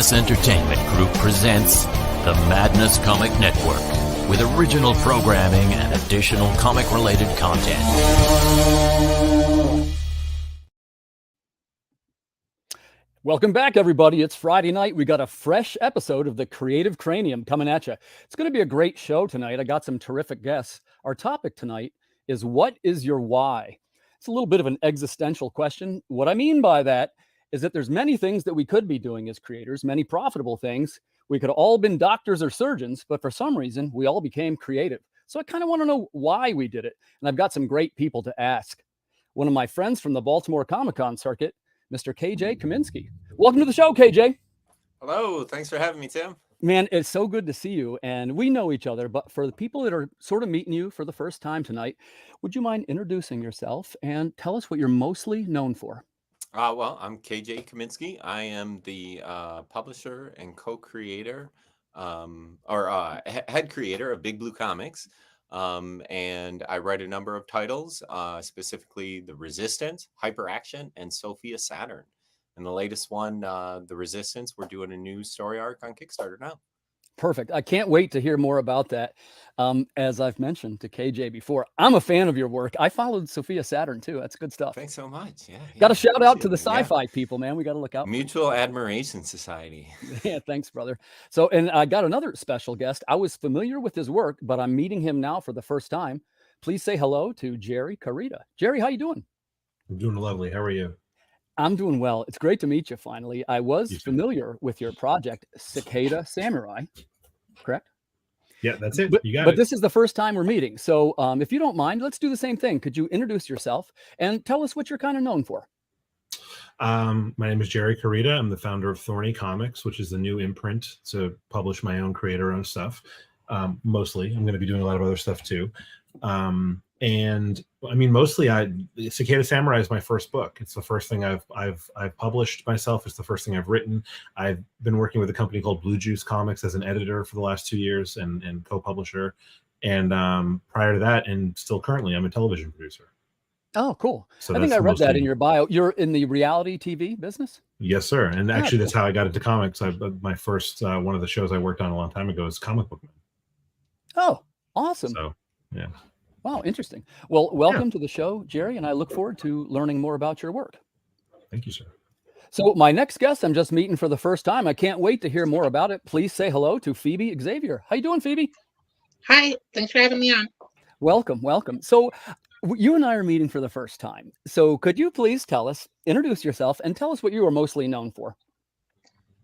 Madness Entertainment Group presents the Madness Comic Network with original programming and additional comic-related content. Welcome back, everybody. It's Friday night. We got a fresh episode of the Creative Cranium coming at you. It's going to be a great show tonight. I got some terrific guests. Our topic tonight is, what is your why? It's a little bit of an existential question. What I mean by that is that there's many things that we could be doing as creators, many profitable things. We could have all been doctors or surgeons, but for some reason, we all became creative. So I kind of want to know why we did it. And I've got some great people to ask. One of my friends from the Baltimore Comic-Con circuit, Mr. KJ Kaminski. Welcome to the show, KJ. Hello. Thanks for having me, Tim. Man, it's so good to see you. And we know each other, but for the people that are sort of meeting you for the first time tonight, would you mind introducing yourself and tell us what you're mostly known for? Well, I'm KJ Kaminski. I am the publisher and co-creator head creator of Big Blue Comics. And I write a number of titles, specifically The Resistance, Hyperaction, and Sophia Saturn. And the latest one, The Resistance, we're doing a new story arc on Kickstarter now. Perfect. I can't wait to hear more about that. As I've mentioned to KJ before, I'm a fan of your work. I followed Sophia Saturn too. That's good stuff. Thanks so much. Yeah. Got a shout out to the sci-fi people, man. We got to look out. Mutual Admiration Society. Yeah, thanks, brother. So, and I got another special guest. I was familiar with his work, but I'm meeting him now for the first time. Please say hello to Jerry Carita. Jerry, how you doing? I'm doing lovely. How are you? I'm doing well. It's great to meet you finally. I was familiar with your project, Cicada Samurai, correct? Yeah, that's it. You got it. But this is the first time we're meeting. So if you don't mind, let's do the same thing. Could you introduce yourself and tell us what you're kind of known for? My name is Jerry Carita. I'm the founder of Thorny Comics, which is the new imprint to publish my own creator-owned stuff. Mostly. I'm going to be doing a lot of other stuff too. And I mean, mostly Cicada Samurai is my first book. It's the first thing I've published myself. It's the first thing I've written. I've been working with a company called Blue Juice Comics as an editor for the last 2 years and co-publisher. And prior to that, and still currently, I'm a television producer. Oh, cool. So I think I read that in your bio. You're in the reality TV business? Yes, sir. And actually, that's how I got into comics. My first, one of the shows I worked on a long time ago is Comic Book Man. Oh, awesome. So, yeah. Wow, interesting. Well, welcome to the show, Jerry, and I look forward to learning more about your work. Thank you, sir. So my next guest I'm just meeting for the first time. I can't wait to hear more about it. Please say hello to Phoebe Xavier. How you doing, Phoebe? Hi, thanks for having me on. Welcome, welcome. So you and I are meeting for the first time. So could you please introduce yourself and tell us what you are mostly known for?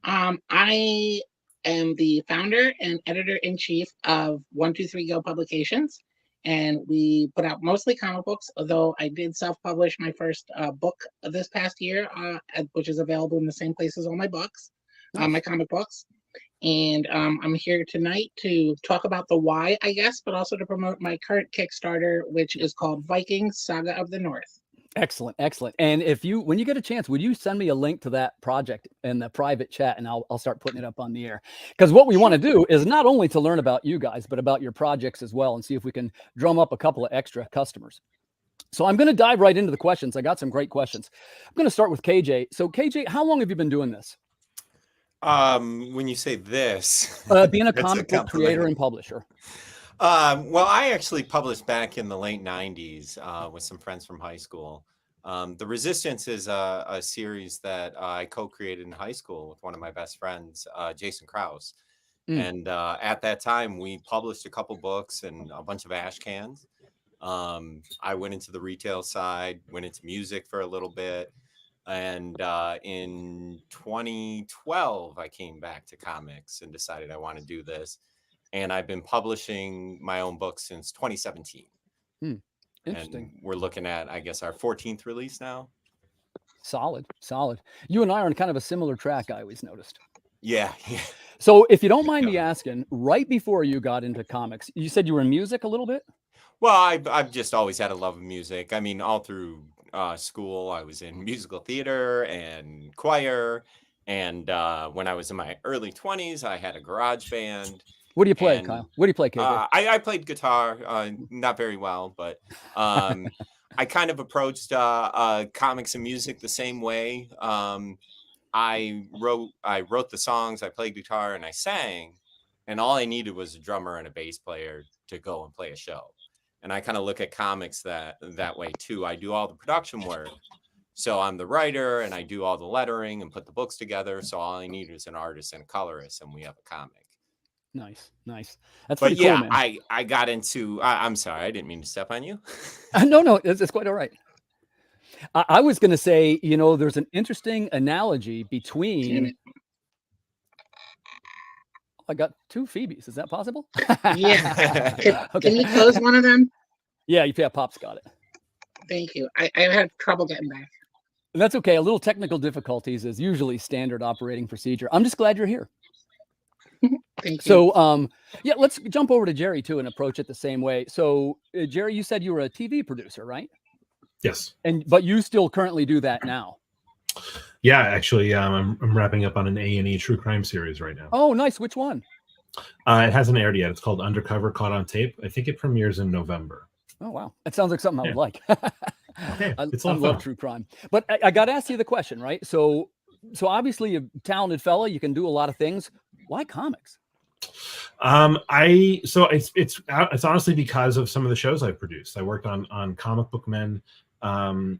I am the founder and editor-in-chief of 123 Go Publications. And we put out mostly comic books, although I did self-publish my first book this past year, which is available in the same place as all my books, my comic books. And I'm here tonight to talk about the why, I guess, but also to promote my current Kickstarter, which is called Vikings Saga of the North. Excellent, excellent. And when you get a chance, would you send me a link to that project in the private chat, and I'll start putting it up on the air? Because what we want to do is not only to learn about you guys, but about your projects as well, and see if we can drum up a couple of extra customers. So I'm going to dive right into the questions. I got some great questions. I'm going to start with KJ. So KJ, how long have you been doing this? When you say this, being a comic book creator and publisher. Well, I actually published back in the late 90s with some friends from high school. The Resistance is a series that I co-created in high school with one of my best friends, Jason Krause. And at that time, we published a couple books and a bunch of ash cans. I went into the retail side, went into music for a little bit. And in 2012, I came back to comics and decided I want to do this. And I've been publishing my own books since 2017. Interesting. And we're looking at, I guess, our 14th release now. Solid, solid. You and I are on kind of a similar track, I always noticed. Yeah. So if you don't mind me asking, right before you got into comics, you said you were in music a little bit? Well, I've just always had a love of music. I mean, all through school, I was in musical theater and choir. And when I was in my early 20s, I had a garage band. What do you play, Kyle? What do you play, KJ? I played guitar, not very well, but I kind of approached comics and music the same way. I wrote the songs, I played guitar, and I sang, and all I needed was a drummer and a bass player to go and play a show. And I kind of look at comics that way too. I do all the production work, so I'm the writer and I do all the lettering and put the books together. So all I need is an artist and a colorist, and we have a comic. Nice. That's But pretty yeah, cool, man. I got into. I'm sorry, I didn't mean to step on you. No, it's quite all right. I was going to say, there's an interesting analogy between. I got 2 Phoebes. Is that possible? Yeah. Okay. Can you close one of them? Yeah, Pop's got it. Thank you. I had trouble getting back. That's okay. A little technical difficulties is usually standard operating procedure. I'm just glad you're here. Thank you. So, yeah, let's jump over to Jerry too and approach it the same way. So, Jerry, you said you were a TV producer, right? Yes. But you still currently do that now. Yeah, actually, I'm wrapping up on an A&E true crime series right now. Oh, nice. Which one? It hasn't aired yet. It's called Undercover Caught on Tape. I think it premieres in November. Oh, wow. That sounds like something I would like. Yeah, it's I love true crime. But I got to ask you the question, right? So obviously a talented fella, you can do a lot of things. Why comics? It's honestly because of some of the shows I've produced. I worked on Comic Book Men. I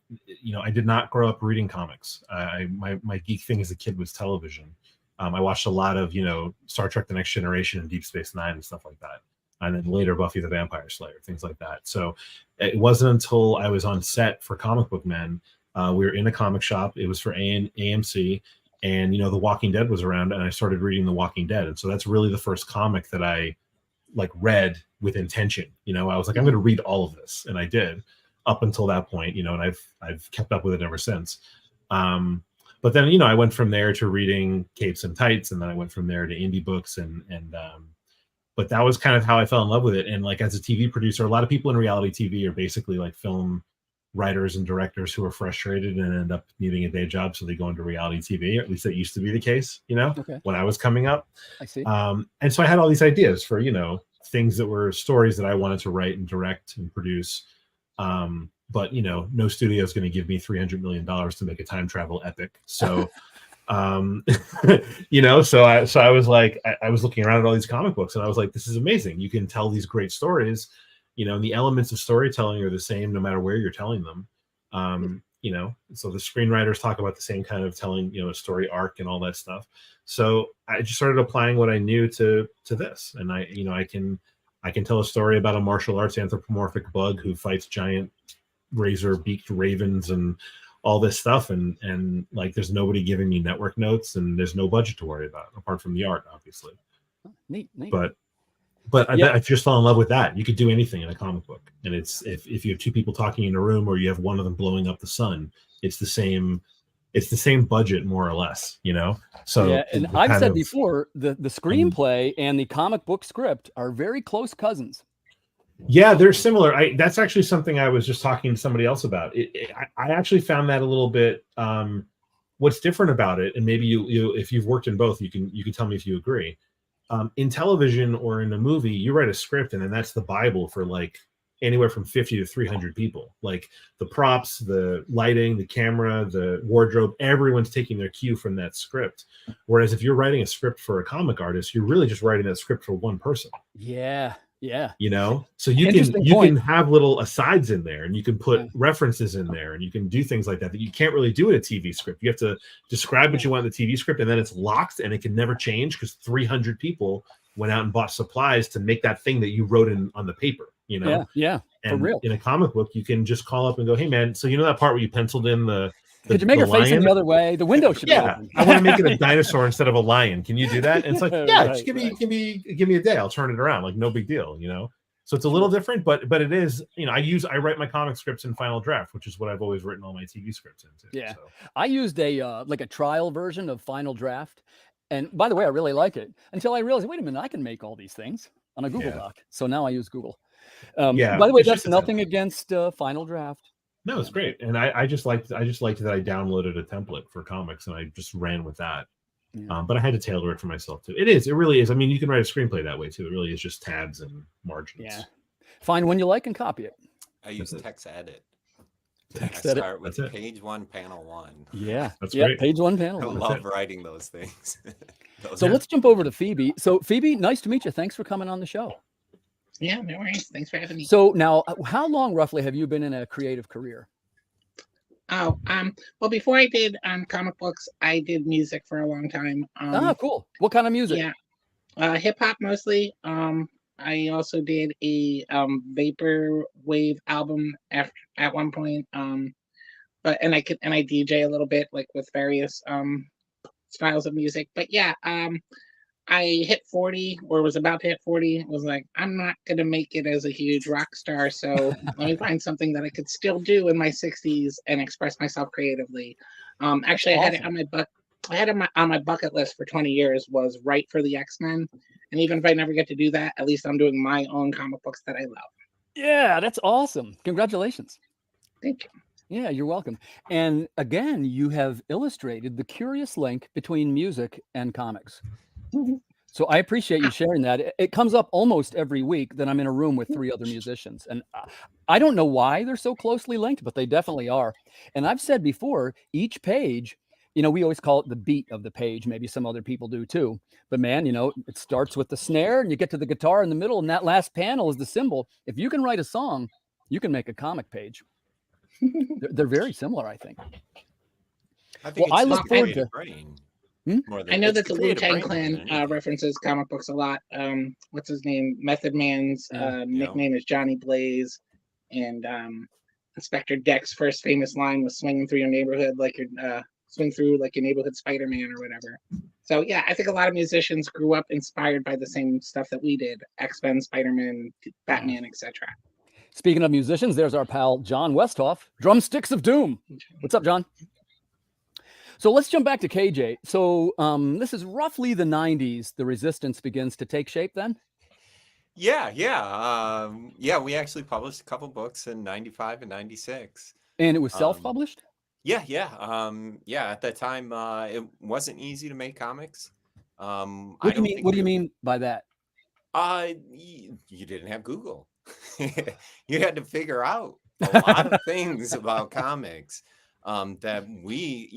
did not grow up reading comics. My geek thing as a kid was television. I watched a lot of Star Trek: The Next Generation and Deep Space Nine and stuff like that, and then later Buffy the Vampire Slayer, things like that. So it wasn't until I was on set for Comic Book Men. We were in a comic shop. It was for AMC, and The Walking Dead was around, and I started reading The Walking Dead, and so that's really the first comic that I read with intention. I was like, I'm going to read all of this, and I did. Up until that point, and I've kept up with it ever since. But then, I went from there to reading Capes and Tights, and then I went from there to indie books, but that was kind of how I fell in love with it. And as a TV producer, a lot of people in reality TV are basically film writers and directors who are frustrated and end up needing a day job, so they go into reality TV. Or at least that used to be the case, Okay. when I was coming up. I see. And so I had all these ideas for things that were stories that I wanted to write and direct and produce. But no studio is going to give me $300 million to make a time travel epic. So, so I was like, I was looking around at all these comic books, and I was like, this is amazing. You can tell these great stories, and the elements of storytelling are the same no matter where you're telling them. So the screenwriters talk about the same kind of telling, a story arc and all that stuff. So I just started applying what I knew to this, and I can tell a story about a martial arts anthropomorphic bug who fights giant razor-beaked ravens and all this stuff, and there's nobody giving me network notes, and there's no budget to worry about apart from the art, obviously. Neat. But Yeah. I just fell in love with that. You could do anything in a comic book, and it's if you have 2 people talking in a room, or you have one of them blowing up the sun, it's the same budget, more or less, So yeah, and I've said before, the screenplay and the comic book script are very close cousins. Yeah, they're similar. That's actually something I was just talking to somebody else about. I actually found that a little bit. What's different about it, and maybe you if you've worked in both, you can tell me if you agree. In television or in a movie, you write a script, and then that's the Bible for anywhere from 50 to 300 people. The props, the lighting, the camera, the wardrobe, everyone's taking their cue from that script. Whereas if you're writing a script for a comic artist, you're really just writing that script for one person. Yeah. So you can have little asides in there, and you can put references in there, and you can do things like that you can't really do in a TV script. You have to describe what you want in the TV script, and then it's locked, and it can never change because 300 people went out and bought supplies to make that thing that you wrote on the paper. Yeah, and for real. In a comic book, you can just call up and go, "Hey, man, so that part where you penciled in the could you make her facing the other way? The window should be open. I want to make it a dinosaur instead of a lion. Can you do that?" And it's like, yeah, Right, just give me a day. I'll turn it around. No big deal, So it's a little different, but it is, I write my comic scripts in Final Draft, which is what I've always written all my TV scripts into. Yeah. So. I used a trial version of Final Draft. And by the way, I really like it until I realized, wait a minute, I can make all these things on a Google Doc. So now I use Google. By the way, that's nothing against Final Draft. No, it's great. And I just liked that I downloaded a template for comics, and I just ran with that. Yeah. But I had to tailor it for myself too. It really is. I mean, you can write a screenplay that way too. It really is just tabs and margins. Yeah. Find one you like and copy it. I use TextEdit. I Said it. start with That's it. page 1, panel 1. Yeah. That's yeah. great. Page 1, panel I 1. love writing those things. So let's jump over to Phoebe. So Phoebe, nice to meet you. Thanks for coming on the show. Yeah, no worries. Thanks for having me. So now, how long roughly have you been in a creative career? Oh, well, before I did comic books, I did music for a long time. Cool. What kind of music? Yeah, hip hop mostly. I also did a vapor wave album at one point. But I DJ a little bit, like with various styles of music. But yeah, I hit 40 or was about to hit 40. Was like, I'm not gonna make it as a huge rock star, so let me find something that I could still do in my 60s and express myself creatively. Actually, I had it on my bucket list for 20 years was write for the X-Men. And even if I never get to do that, at least I'm doing my own comic books that I love. Yeah, that's awesome. Congratulations. Thank you. Yeah, you're welcome. And again, you have illustrated the curious link between music and comics. So I appreciate you sharing that. It comes up almost every week that I'm in a room with 3 other musicians. And I don't know why they're so closely linked, but they definitely are. And I've said before, each page, we always call it the beat of the page. Maybe some other people do too. But man, it starts with the snare and you get to the guitar in the middle. And that last panel is the cymbal. If you can write a song, you can make a comic page. They're very similar, I think. I think I look forward to. I know that the Wu-Tang Clan references comic books a lot. What's his name? Method Man's nickname is Johnny Blaze, and Inspector Deck's first famous line was "swinging through your neighborhood like your swing through like your neighborhood Spider-Man" or whatever. So yeah, I think a lot of musicians grew up inspired by the same stuff that we did: X-Men, Spider-Man, Batman, etc. Speaking of musicians, there's our pal John Westhoff, Drumsticks of Doom. What's up, John? So let's jump back to KJ. So this is roughly the 90s. The Resistance begins to take shape then? Yeah. We actually published a couple books in 95 and 96. And it was self-published? Yeah. At that time, it wasn't easy to make comics. What do you mean by that? You didn't have Google. You had to figure out a lot of things about comics that we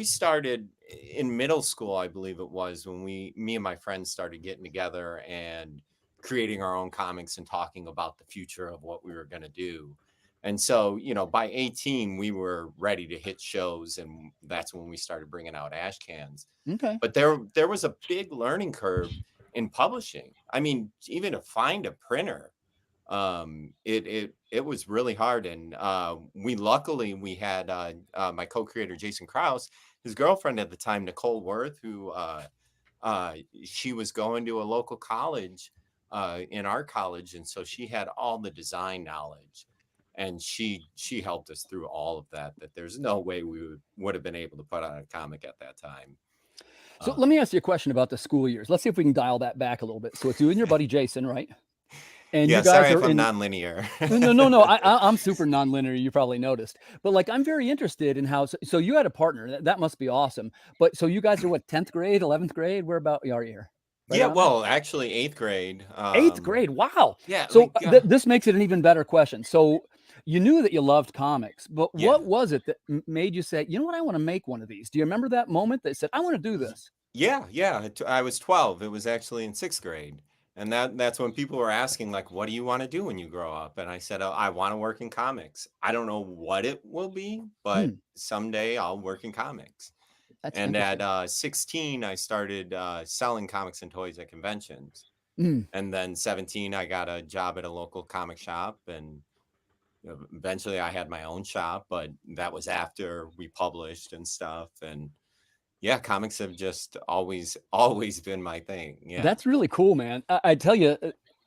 started in middle school, I believe it was, when me and my friends started getting together and creating our own comics and talking about the future of what we were going to do. And so, by 18, we were ready to hit shows, and that's when we started bringing out ash cans. Okay. But there was a big learning curve in publishing. I mean, even to find a printer, it was really hard. And we had my co-creator Jason Krause, his girlfriend at the time, Nicole Worth, who she was going to a local college in our college, and so she had all the design knowledge, and she helped us through all of that. That there's no way we would have been able to put out a comic at that time. So let me ask you a question about the school years. Let's see if we can dial that back a little bit. So it's you and your buddy Jason, right? And yeah, you guys sorry are if I'm nonlinear. No. I'm super nonlinear. You probably noticed, but I'm very interested in how. So you had a partner. That must be awesome. But so you guys are what, 10th grade, 11th grade? Where about are you here? Right yeah, well, actually 8th grade. 8th grade. Wow. Yeah. So this makes it an even better question. So you knew that you loved comics, but what was it that made you say, you know what, I want to make one of these? Do you remember that moment that said, I want to do this? Yeah. I was 12. It was actually in 6th grade. And that's when people were asking, like, what do you want to do when you grow up? And I said, I want to work in comics. I don't know what it will be, but someday I'll work in comics. And at 16, I started selling comics and toys at conventions. And then 17, I got a job at a local comic shop. And eventually I had my own shop, but that was after we published and stuff. And yeah, comics have just always been my thing. Yeah, that's really cool, man. I tell you,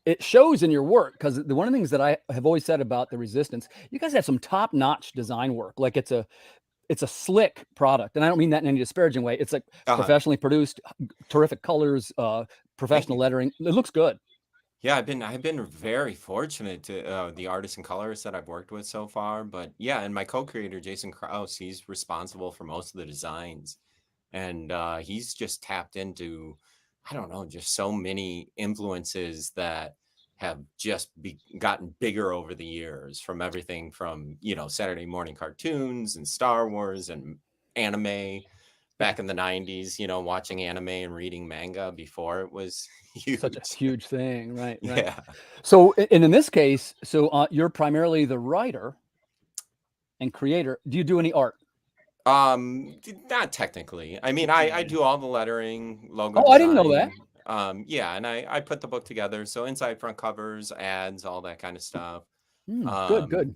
it shows in your work, because one of the things that I have always said about the Resistance, you guys have some top-notch design work. Like it's a slick product, and I don't mean that in any disparaging way. It's like professionally produced, terrific colors, professional lettering. It looks good. Yeah, I've been very fortunate to the artists and colorists that I've worked with so far. But yeah, and my co-creator Jason Krause, he's responsible for most of the designs. And he's just tapped into, I don't know, just so many influences that have just gotten bigger over the years, from everything from, you know, Saturday morning cartoons and Star Wars and anime back in the 90s, you know, watching anime and reading manga before it was huge. Such a huge thing, right? Yeah. So, and in this case, so you're primarily the writer and creator. Do you do any art? Not technically. I mean, I do all the lettering, logo Oh, I didn't know that. design. Yeah, and I put the book together. So inside, front covers, ads, all that kind of stuff. Good.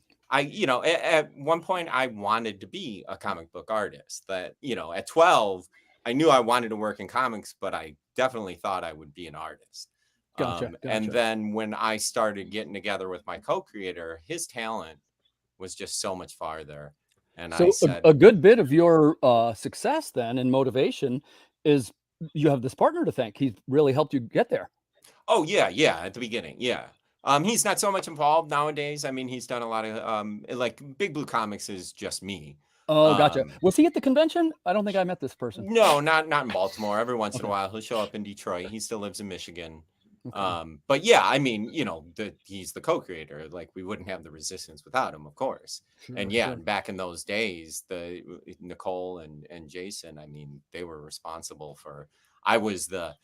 You know, at one point I wanted to be a comic book artist. That, you know, at 12, I knew I wanted to work in comics, but I definitely thought I would be an artist. Gotcha. And then when I started getting together with my co-creator, his talent was just so much farther. And So I said, a good bit of your success then and motivation is you have this partner to thank. He's really helped you get there. oh yeah, at the beginning, yeah. He's not so much involved nowadays. I mean, he's done a lot of like Big Blue Comics is just me. Oh, gotcha. Was he at the convention? I don't think I met this person. No, not in Baltimore. Every once in a Okay. while, he'll show up in Detroit. He still lives in Michigan. Okay. But yeah, I mean, you know, he's the co-creator. Like, we wouldn't have the Resistance without him, of course. And yeah, Sure. back in those days, the Nicole and Jason, I mean, they were responsible for. I was the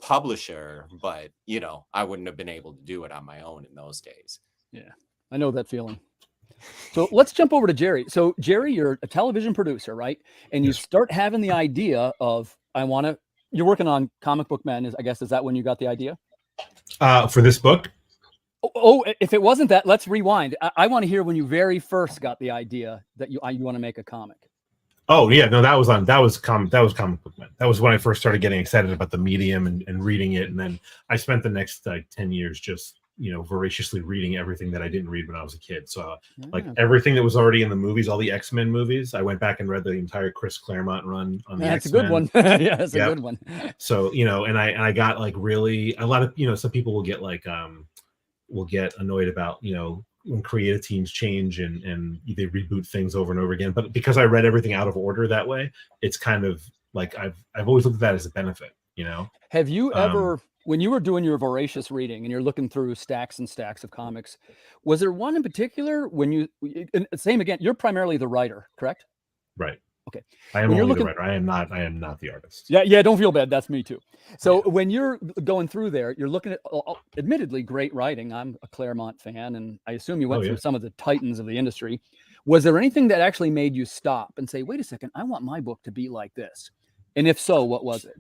publisher, but you know, I wouldn't have been able to do it on my own in those days. Yeah, I know that feeling. So let's jump over to Jerry. So Jerry, you're a television producer, right? And you Yes. start having the idea of, you're working on Comic Book Men, is that when you got the idea? For this book, Oh, if it wasn't that, let's rewind. I want to hear when you very first got the idea that you want to make a comic. oh yeah, no, that was comic book man. That was when I first started getting excited about the medium and reading it, and then I spent the next 10 years just, you know, voraciously reading everything that I didn't read when I was a kid. So like everything that was already in the movies, all the X-Men movies, I went back and read the entire Chris Claremont run on the That's X-Men. a good one. Yeah, that's a good one. So, you know, and I got like really a lot of, you know, some people will get like will get annoyed about, you know, when creative teams change and they reboot things over and over again. But because I read everything out of order that way, it's kind of like I've always looked at that as a benefit, you know. Have you ever, when you were doing your voracious reading and you're looking through stacks and stacks of comics, was there one in particular when you, and same again, you're primarily the writer, correct? Right. Okay. I am When you're only looking- the writer. I am not the artist. Yeah, don't feel bad. That's me too. So when you're going through there, you're looking at, admittedly, great writing. I'm a Claremont fan, and I assume you went through some of the titans of the industry. Was there anything that actually made you stop and say, wait a second, I want my book to be like this? And if so, what was it?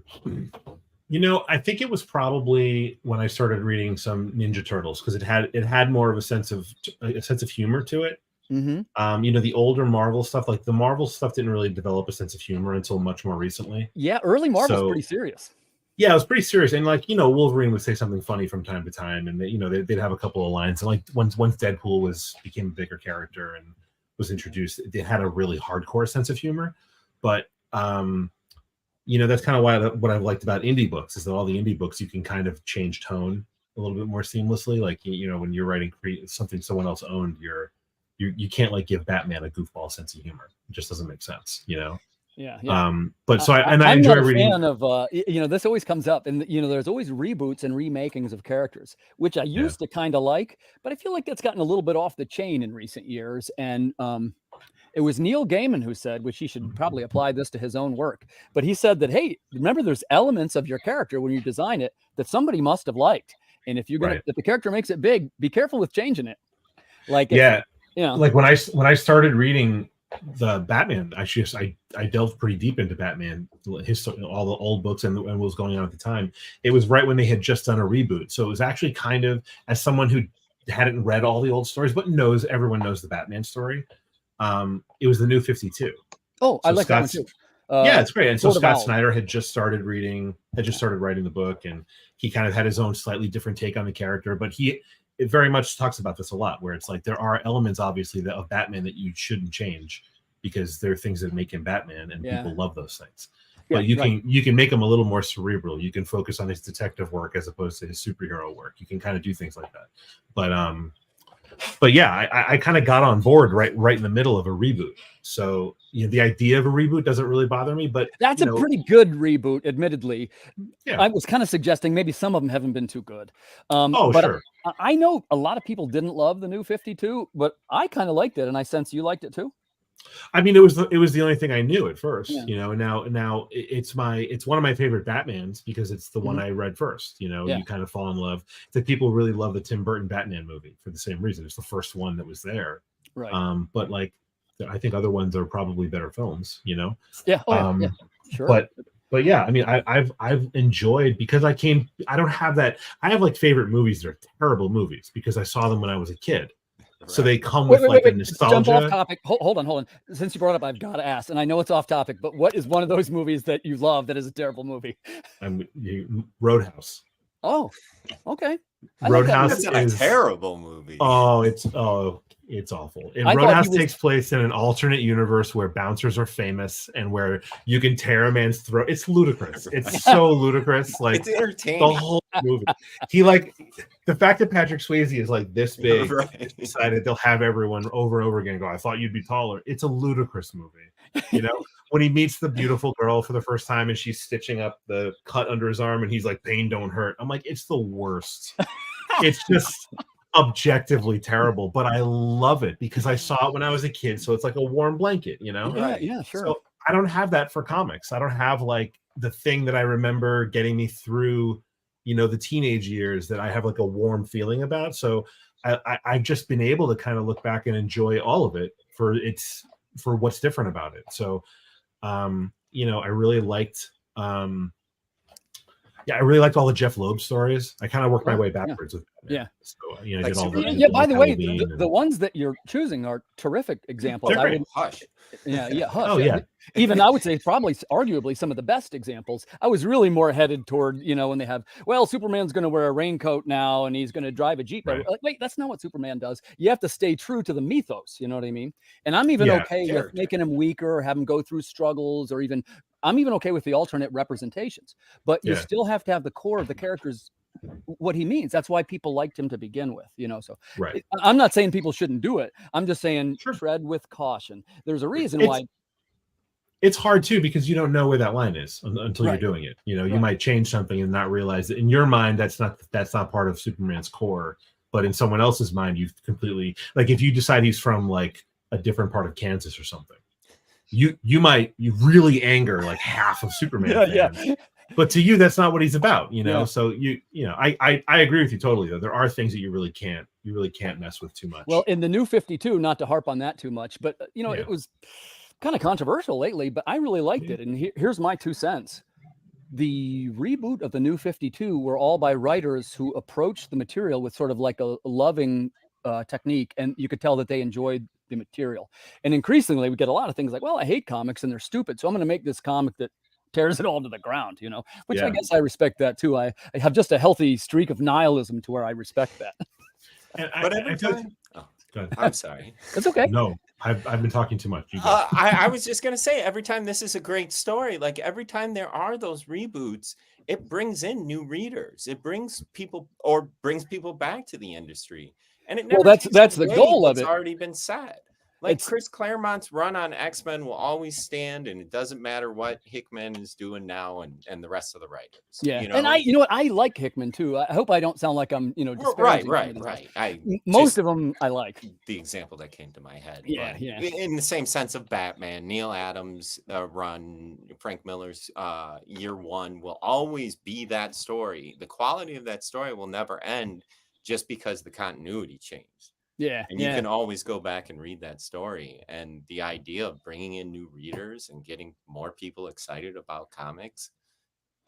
You know, I think it was probably when I started reading some Ninja Turtles, because it had more of a sense of humor to it. Mm-hmm. You know, the older Marvel stuff, like the Marvel stuff, didn't really develop a sense of humor until much more recently. Yeah, early Marvel's pretty serious. Yeah, it was pretty serious, and like, you know, Wolverine would say something funny from time to time, and you know, they'd have a couple of lines. And like once Deadpool became a bigger character and was introduced, it had a really hardcore sense of humor. But you know, that's kind of what I've liked about indie books is that all the indie books you can kind of change tone a little bit more seamlessly. Like, you know, when you're writing something someone else owned, you can't like give Batman a goofball sense of humor. It just doesn't make sense, you know. Yeah. But so I I'm enjoy not a reading. fan of you know, this always comes up, and you know, there's always reboots and remakings of characters, which I used to kind of like, but I feel like that's gotten a little bit off the chain in recent years. And it was Neil Gaiman who said, which he should probably apply this to his own work, but he said that, hey, remember, there's elements of your character when you design it that somebody must have liked, and if if the character makes it big, be careful with changing it. Like like when I started reading the Batman, I delved pretty deep into Batman, all the old books and what was going on at the time. It was right when they had just done a reboot, so it was actually kind of, as someone who hadn't read all the old stories but everyone knows the Batman story, it was the New 52. Oh, so I like that one too. Yeah, it's great. And so Scott Snyder had just started writing the book, and he kind of had his own slightly different take on the character, but it very much talks about this a lot, where it's like there are elements obviously of Batman that you shouldn't change because there are things that make him Batman, and people love those things. But you can make him a little more cerebral. You can focus on his detective work as opposed to his superhero work. You can kind of do things like that. But But yeah, I kind of got on board right in the middle of a reboot. So the idea of a reboot doesn't really bother me. But that's a pretty good reboot, admittedly. Yeah. I was kind of suggesting maybe some of them haven't been too good. But sure. I know a lot of people didn't love the New 52, but I kind of liked it, and I sense you liked it too. I mean, it was the only thing I knew at first, and now it's one of my favorite Batmans because it's the one I read first. You kind of fall in love. It's like people really love the Tim Burton Batman movie for the same reason. It's the first one that was there, right? But like, I think other ones are probably better films. Yeah. Sure. But yeah, I mean, I've enjoyed because I don't have that. I have like favorite movies that are terrible movies because I saw them when I was a kid. So they come with a nostalgia. Jump off topic. Hold on. Since you brought it up, I've got to ask, and I know it's off topic, but what is one of those movies that you love that is a terrible movie? Roadhouse. Oh, okay. Roadhouse is a terrible movie. It's awful. And Roadhouse takes place in an alternate universe where bouncers are famous and where you can tear a man's throat. It's ludicrous. It's so ludicrous. Like it's entertaining. The whole movie. The fact that Patrick Swayze is like this big, decided they'll have everyone over and over again go, I thought you'd be taller. It's a ludicrous movie. When he meets the beautiful girl for the first time and she's stitching up the cut under his arm and he's like, pain don't hurt. I'm like, it's the worst. It's just objectively terrible, but I love it because I saw it when I was a kid. So it's like a warm blanket, Yeah, sure. So I don't have that for comics. I don't have like the thing that I remember getting me through, the teenage years that I have like a warm feeling about. So I've just been able to kind of look back and enjoy all of it for what's different about it. So, I really liked, I really liked all the Jeff Loeb stories. I kind of worked my way backwards with Batman. Yeah. So, I did all the. Yeah. By the way, the ones that you're choosing are terrific examples. Hush. Yeah. Hush. Oh yeah. Even I would say probably arguably some of the best examples. I was really more headed toward, when they have, Superman's going to wear a raincoat now and he's going to drive a Jeep. Right. Like, wait, that's not what Superman does. You have to stay true to the mythos. You know what I mean? And I'm even okay with making him weaker or have him go through struggles or I'm even okay with the alternate representations, but you still have to have the core of the characters, what he means. That's why people liked him to begin with, So I'm not saying people shouldn't do it. I'm just saying tread with caution. There's a reason why. It's hard too, because you don't know where that line is until you're doing it. You might change something and not realize that in your mind, that's not part of Superman's core, but in someone else's mind, you've completely, like if you decide he's from like a different part of Kansas or something, you really anger like half of Superman fans. But to you, that's not what he's about, So I agree with you totally. Though there are things that you really can't mess with too much. Well, in the New 52, not to harp on that too much, but it was kind of controversial lately. But I really liked it, and here's my 2 cents. The reboot of the New 52 were all by writers who approached the material with sort of like a loving technique, and you could tell that they enjoyed the material. And increasingly, we get a lot of things like, well, I hate comics and they're stupid, so I'm going to make this comic that tears it all to the ground, which I guess I respect that too. I have just a healthy streak of nihilism to where I respect that. But every time, I'm sorry. It's okay. No, I've been talking too much. I was just going to say, every time this is a great story, like every time there are those reboots, it brings in new readers. It brings people back to the industry. And it never that's the goal of it. It's already been said. Like Chris Claremont's run on X-Men will always stand, and it doesn't matter what Hickman is doing now and the rest of the writers. Yeah, and I like Hickman too. I hope I don't sound like I'm right. Most of them I like. The example that came to my head. Yeah. In the same sense of Batman, Neil Adams' run, Frank Miller's year one will always be that story. The quality of that story will never end just because the continuity changed. Yeah. And you can always go back and read that story. And the idea of bringing in new readers and getting more people excited about comics,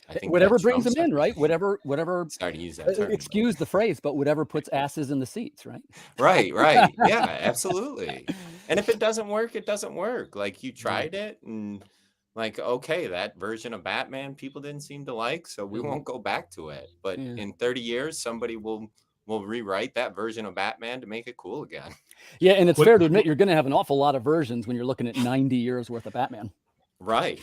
I think whatever brings them in, right? Whatever. Sorry to use that term. Excuse the phrase, but whatever puts asses in the seats, right? Right. Yeah, absolutely. And if it doesn't work, it doesn't work. Like you tried it and like, okay, that version of Batman people didn't seem to like, so we won't go back to it. But in 30 years, somebody will rewrite that version of Batman to make it cool again. Yeah, and it's fair to admit you're going to have an awful lot of versions when you're looking at 90 years worth of Batman. Right.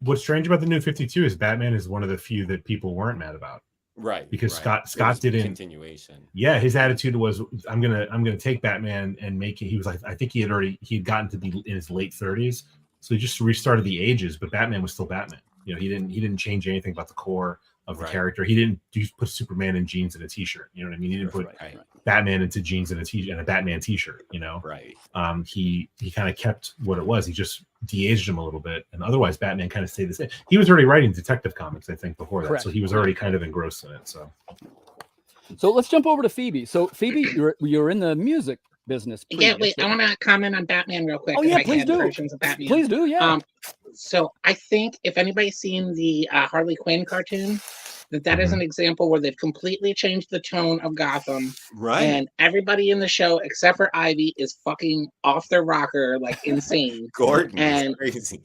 What's strange about the New 52 is Batman is one of the few that people weren't mad about. Right. Because right. Scott didn't. Continuation. Yeah, his attitude was, I'm gonna take Batman and make it. He was like, I think he had gotten to be in his late 30s, so he just restarted the ages, but Batman was still Batman. You know, he didn't change anything about the core of the character. He didn't put Superman in jeans and a t-shirt. You know what I mean? He didn't put Batman into jeans and a t-shirt and a Batman t-shirt. You know, right? He kind of kept what it was. He just de-aged him a little bit, and otherwise Batman kind of stayed the same. He was already writing Detective Comics, I think, before that, so he was already kind of engrossed in it. So let's jump over to Phoebe. So Phoebe, you're in the music business. Yeah, wait, I want to comment on Batman real quick. Oh yeah, please do. Versions of Batman. Please do, yeah. So I think if anybody's seen the Harley Quinn cartoon, that is an example where they've completely changed the tone of Gotham. Right. And everybody in the show, except for Ivy, is fucking off their rocker, like insane. Gordon and is crazy.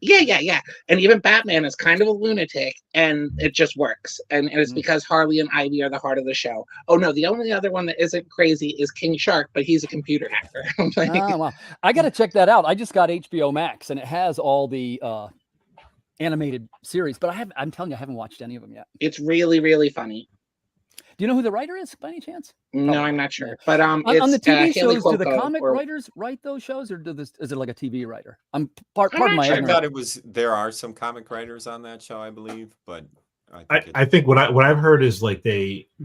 Yeah. And even Batman is kind of a lunatic, and it just works. And it's because Harley and Ivy are the heart of the show. Oh no, the only other one that isn't crazy is King Shark, but he's a computer hacker. Oh, wow. I got to check that out. I just got HBO Max, and it has all the animated series, but I'm telling you, I haven't watched any of them yet. It's really, really funny. Do you know who the writer is by any chance? No, I'm not sure. But on it's, the TV Haley shows, do the Cuoco, comic writers write those shows, or is it like a TV writer? I'm pardon my ignorance. I thought there are some comic writers on that show, I believe, but I think what I've heard is like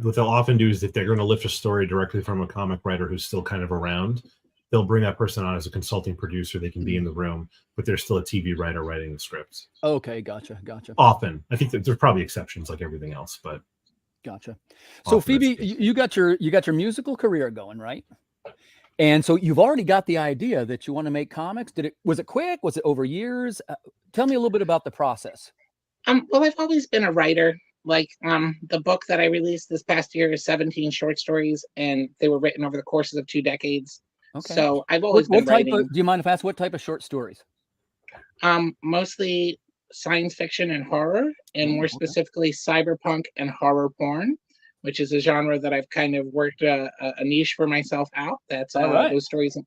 what they'll often do is if they're going to lift a story directly from a comic writer who's still kind of around, they'll bring that person on as a consulting producer. They can be in the room, but there's still a TV writer writing the scripts. Okay, gotcha. Often, I think that there's probably exceptions like everything else, but gotcha. So Phoebe, you got your musical career going, right? And so you've already got the idea that you want to make comics. Was it quick? Was it over years? Tell me a little bit about the process. Well, I've always been a writer. Like the book that I released this past year is 17 short stories, and they were written over the courses of 2 decades. Okay. So I've always been writing. Do you mind if I ask what type of short stories? Mostly science fiction and horror, and more specifically cyberpunk and horror porn, which is a genre that I've kind of worked a niche for myself out. That's those stories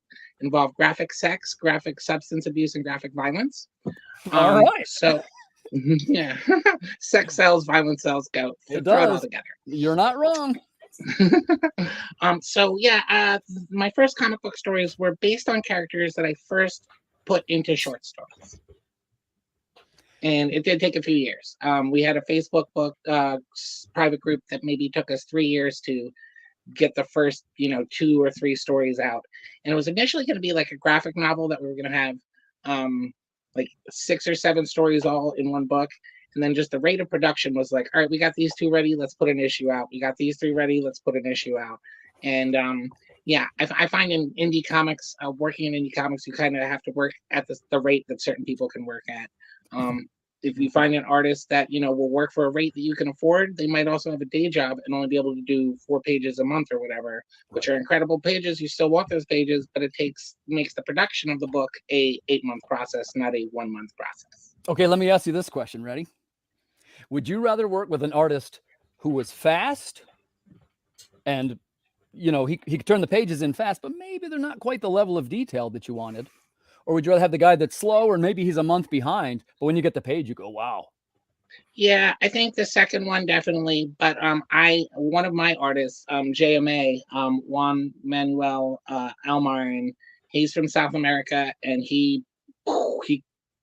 involve graphic sex, graphic substance abuse, and graphic violence. All right. So yeah, sex sells, violence sells, go. It throw does. it all together. You're not wrong. So yeah, my first comic book stories were based on characters that I first put into short stories, and it did take a few years. We had a Facebook book private group that maybe took us 3 years to get the first 2 or 3 stories out, and it was initially going to be like a graphic novel that we were going to have like 6 or 7 stories all in one book. And then just the rate of production was like, all right, we got these 2 ready, let's put an issue out. We got these 3 ready, let's put an issue out. And yeah, I find in indie comics, working in indie comics, you kind of have to work at the rate that certain people can work at. If you find an artist that will work for a rate that you can afford, they might also have a day job and only be able to do 4 pages a month or whatever, which are incredible pages. You still want those pages, but it makes the production of the book a 8-month process, not a 1-month process. Okay, let me ask you this question. Ready? Would you rather work with an artist who was fast and, he could turn the pages in fast, but maybe they're not quite the level of detail that you wanted? Or would you rather have the guy that's slow and maybe he's a month behind, but when you get the page, you go, wow. Yeah, I think the second one definitely. But one of my artists, JMA, Juan Manuel Almarin, he's from South America, and he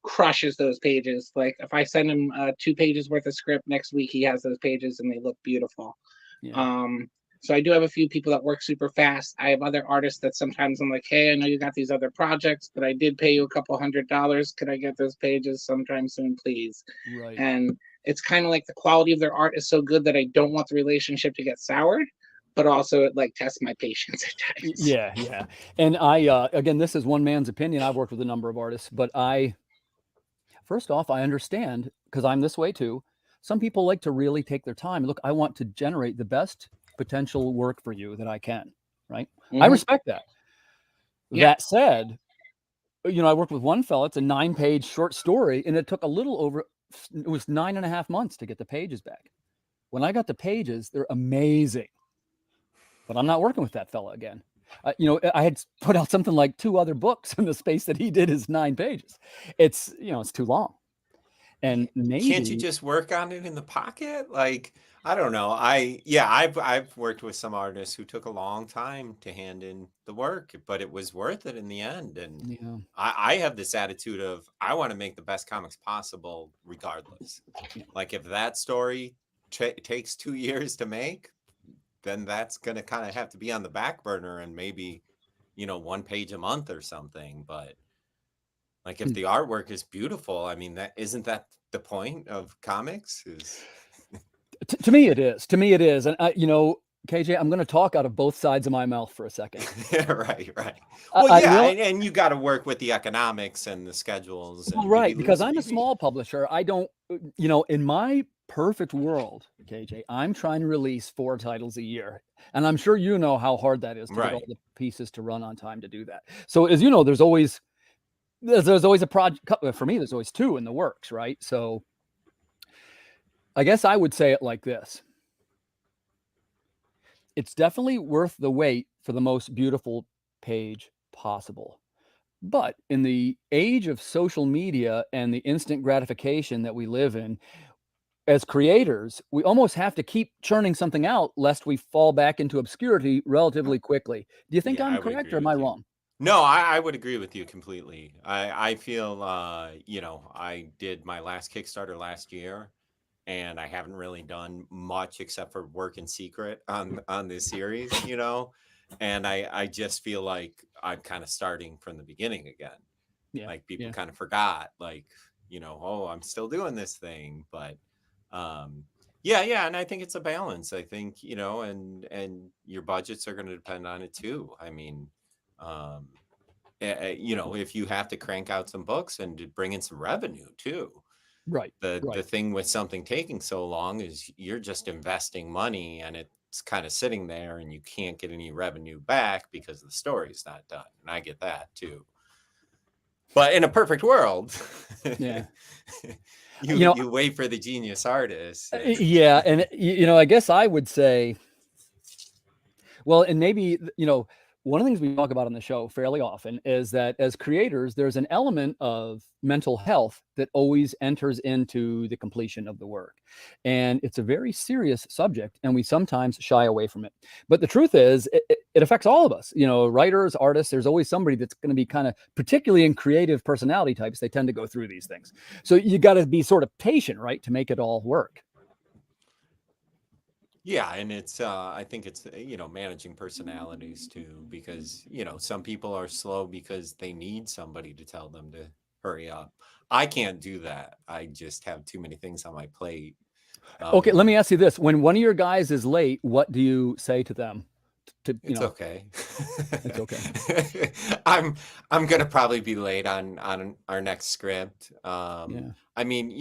crushes those pages. Like if I send him 2 pages worth of script next week, he has those pages and they look beautiful. Yeah. So I do have a few people that work super fast. I have other artists that sometimes I'm like, hey, I know you got these other projects, but I did pay you a couple $100. Could I get those pages sometime soon, please? Right. And it's kind of like the quality of their art is so good that I don't want the relationship to get soured, but also it like tests my patience at times. Yeah. And I, again, this is one man's opinion. I've worked with a number of artists, but first off, I understand, because I'm this way too. Some people like to really take their time. Look, I want to generate the best potential work for you that I can, right? Mm-hmm. I respect that. Yeah. That said, I worked with one fella, it's a 9-page short story, and it took it was 9.5 months to get the pages back. When I got the pages, they're amazing. But I'm not working with that fella again. I had put out something like 2 other books in the space that he did his 9 pages. It's too long. And maybe can't you just work on it in the pocket? Like I don't know. I've worked with some artists who took a long time to hand in the work, but it was worth it in the end. And Yeah. I have this attitude of I want to make the best comics possible regardless. Like if that story takes 2 years to make, then that's going to kind of have to be on the back burner and maybe, 1 page a month or something. But like if the artwork is beautiful, I mean, that isn't that the point of comics is. To me, it is. To me, it is. And KJ, I'm going to talk out of both sides of my mouth for a second. Yeah, right. Well, and you got to work with the economics and the schedules. And right, because I'm a small publisher. I don't, in my perfect world, KJ, I'm trying to release 4 titles a year. And I'm sure you know how hard that is to get all the pieces to run on time to do that. So as you know, there's always a project. For me, there's always 2 in the works, right? So I guess I would say it like this. It's definitely worth the wait for the most beautiful page possible. But in the age of social media and the instant gratification that we live in, as creators, we almost have to keep churning something out lest we fall back into obscurity relatively quickly. Do you think I'm correct or am I wrong? No, I would agree with you completely. I feel, I did my last Kickstarter last year. And I haven't really done much except for work in secret on this series, and I just feel like I'm kind of starting from the beginning again. Yeah, like people kind of forgot, like, oh, I'm still doing this thing. But yeah. And I think it's a balance. I think, and your budgets are going to depend on it too. I mean, if you have to crank out some books and to bring in some revenue too. Right. The thing with something taking so long is you're just investing money and it's kind of sitting there and you can't get any revenue back because the story's not done. And I get that too. But in a perfect world, you wait for the genius artist. Yeah. And, I guess I would say, well, and maybe, one of the things we talk about on the show fairly often is that as creators, there's an element of mental health that always enters into the completion of the work. And it's a very serious subject, and we sometimes shy away from it. But the truth is, it affects all of us. Writers, artists, there's always somebody that's going to be kind of, particularly in creative personality types, they tend to go through these things. So you got to be sort of patient, right, to make it all work. Yeah, and it's I think it's managing personalities too, because some people are slow because they need somebody to tell them to hurry up. I can't do that. I just have too many things on my plate. Okay, let me ask you this: when one of your guys is late, what do you say to them? It's okay. It's okay. I'm gonna probably be late on our next script. I mean,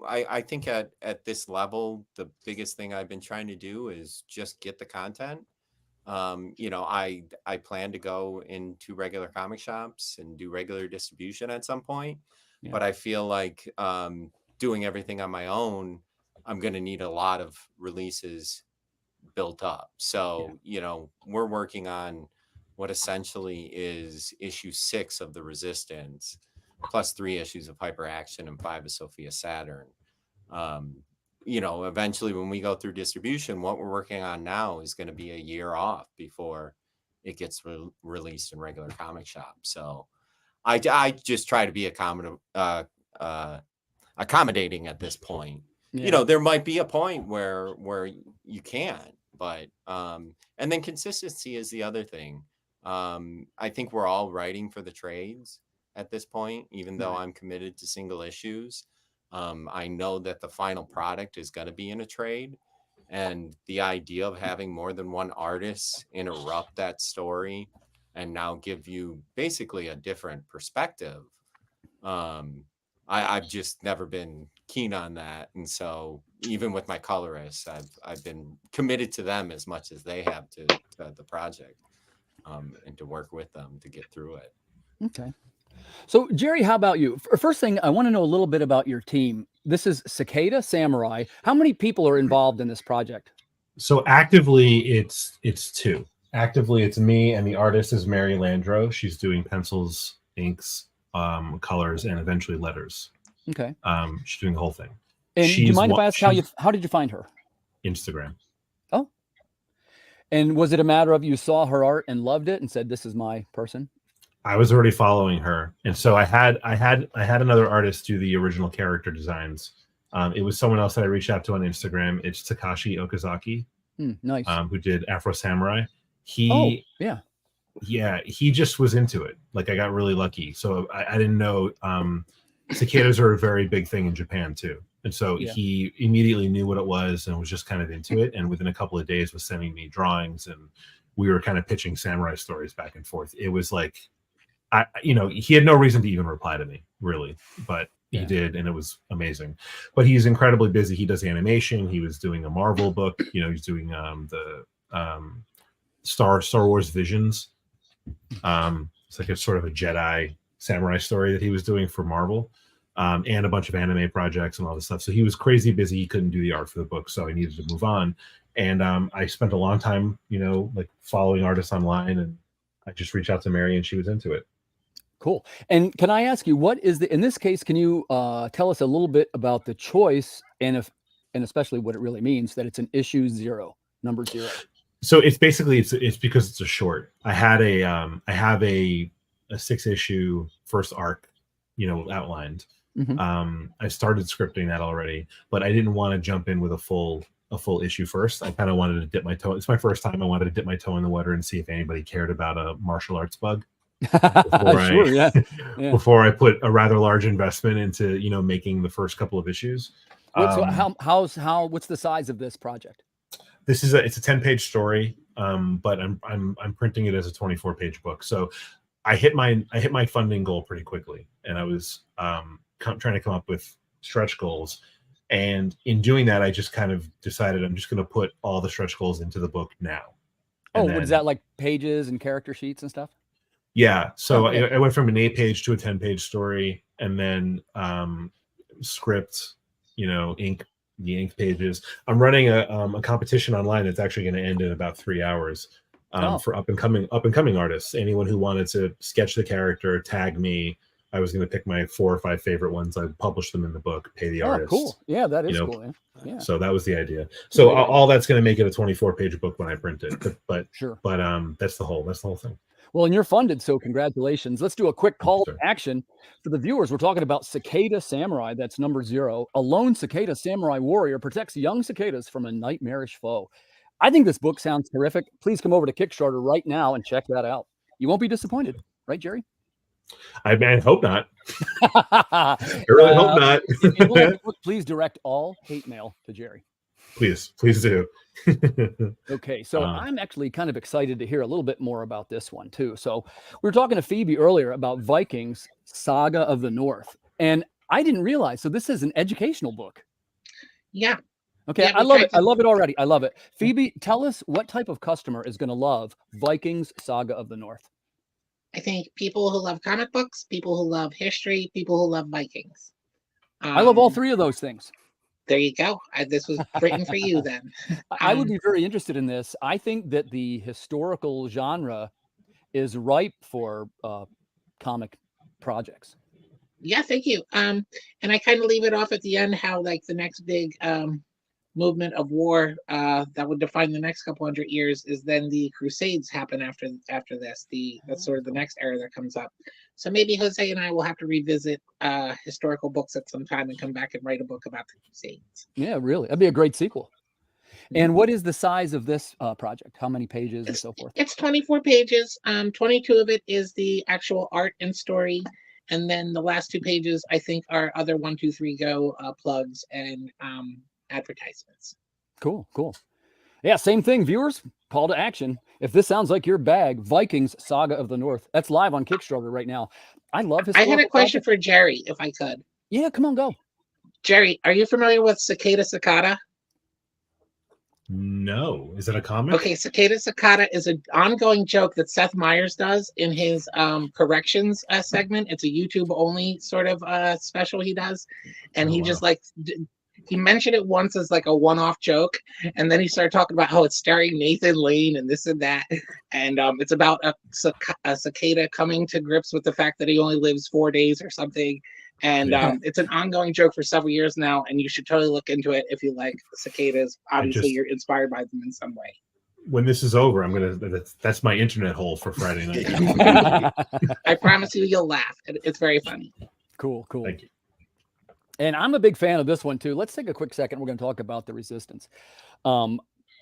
I think at this level, the biggest thing I've been trying to do is just get the content. I plan to go into regular comic shops and do regular distribution at some point, but I feel like doing everything on my own, I'm going to need a lot of releases built up. So, we're working on what essentially is issue 6 of The Resistance, plus 3 issues of Hyperaction and 5 of Sophia Saturn. Eventually when we go through distribution, what we're working on now is going to be a year off before it gets released in regular comic shops. So I just try to be accommodating at this point. There might be a point where you can't, but and then consistency is the other thing. I think we're all writing for the trades at this point, even though I'm committed to single issues. I know that the final product is going to be in a trade, and the idea of having more than one artist interrupt that story and now give you basically a different perspective. I've just never been keen on that. And so even with my colorists, I've been committed to them as much as they have to the project, and to work with them to get through it. Okay. So Jerry, how about you? First thing, I want to know a little bit about your team. This is Cicada Samurai. How many people are involved in this project? So actively, it's 2. Actively, it's me, and the artist is Mary Landro. She's doing pencils, inks, colors, and eventually letters. Okay. She's doing the whole thing. And do you mind if I ask how did you find her? Instagram. Oh, and was it a matter of you saw her art and loved it and said, "This is my person"? I was already following her, and so I had another artist do the original character designs. It was someone else that I reached out to on Instagram. It's Takashi Okazaki, Nice. Who did Afro Samurai. He just was into it. Like, I got really lucky. So I didn't know cicadas are a very big thing in Japan too. And so he immediately knew what it was and was just kind of into it. And within a couple of days was sending me drawings, and we were kind of pitching samurai stories back and forth. It was like, he had no reason to even reply to me, really, but he did, and it was amazing. But he's incredibly busy. He does animation. He was doing a Marvel book. He's doing the Star Wars Visions. It's like a sort of a Jedi samurai story that he was doing for Marvel, and a bunch of anime projects and all this stuff. So he was crazy busy. He couldn't do the art for the book, so I needed to move on. And I spent a long time, like following artists online, and I just reached out to Mary, and she was into it. Cool. And can I ask you, what is in this case, can you tell us a little bit about the choice and especially what it really means that it's an issue 0, number 0? So it's basically, it's because it's a short. I have a 6-issue first arc, outlined. I started scripting that already, but I didn't want to jump in with a full issue first. I kind of wanted to dip my toe. It's my first time. I wanted to dip my toe in the water and see if anybody cared about a martial arts bug. Before I put a rather large investment into, making the first couple of issues. So what's the size of this project? It's a 10-page story, but I'm printing it as a 24-page book. So I hit my funding goal pretty quickly, and I was trying to come up with stretch goals. And in doing that, I just kind of decided I'm just going to put all the stretch goals into the book now. What is that, like pages and character sheets and stuff? Yeah. So I went from an 8-page to a 10-page story, and then script, the ink pages. I'm running a competition online that's actually going to end in about 3 hours for up and coming artists. Anyone who wanted to sketch the character, tag me. I was going to pick my 4 or 5 favorite ones. I publish them in the book, pay the artist. Cool. Yeah, that is cool. Man. Yeah. So that was the idea. So all that's going to make it a 24-page book when I print it. But sure. But that's the whole thing. Well, and you're funded, so congratulations. Let's do a quick call to action for the viewers. We're talking about Cicada Samurai. That's number 0. A lone cicada samurai warrior protects young cicadas from a nightmarish foe. I think this book sounds terrific. Please come over to Kickstarter right now and check that out. You won't be disappointed, right, Jerry? I hope not. I really hope not. If you like the book, please direct all hate mail to Jerry. Please do. Okay, so I'm actually kind of excited to hear a little bit more about this one too. So we were talking to Phoebe earlier about Vikings Saga of the North, and I didn't realize. So this is an educational book. Yeah. Okay, yeah, I love it. I love it already. I love it. Phoebe, tell us what type of customer is going to love Vikings Saga of the North. I think people who love comic books, people who love history, people who love Vikings. I love all 3 of those things. There you go. This was written for you then. I would be very interested in this. I think that the historical genre is ripe for comic projects. Yeah, thank you. And I kind of leave it off at the end how like the next big movement of war that would define the next couple hundred years is then the Crusades happen after this. That's sort of the next era that comes up. So maybe Jose and I will have to revisit historical books at some time and come back and write a book about the Crusades. Yeah, really. That'd be a great sequel. And what is the size of this project? How many pages and so forth? It's 24 pages. 22 of it is the actual art and story. And then the last 2 pages, I think, are other 1, 2, 3 Go plugs and advertisements. Cool. Yeah, same thing, viewers. Call to action. If this sounds like your bag, Vikings Saga of the North. That's live on Kickstarter right now. I love his. I had a question for Jerry, if I could. Yeah, come on, go. Jerry, are you familiar with Cicada? No. Is it a comic? Okay, Cicada is an ongoing joke that Seth Meyers does in his corrections segment. It's a YouTube only sort of special he does. And he just like, he mentioned it once as like a one-off joke. And then he started talking about how it's starring Nathan Lane and this and that. And it's about a cicada coming to grips with the fact that he only lives 4 days or something. And it's an ongoing joke for several years now, and you should totally look into it if you like cicadas. Obviously, you're inspired by them in some way. When this is over, I'm gonna. That's my internet hole for Friday night. I promise you'll laugh. It's very funny. Cool. Thank you. And I'm a big fan of this one too. Let's take a quick second. We're going to talk about the Resistance.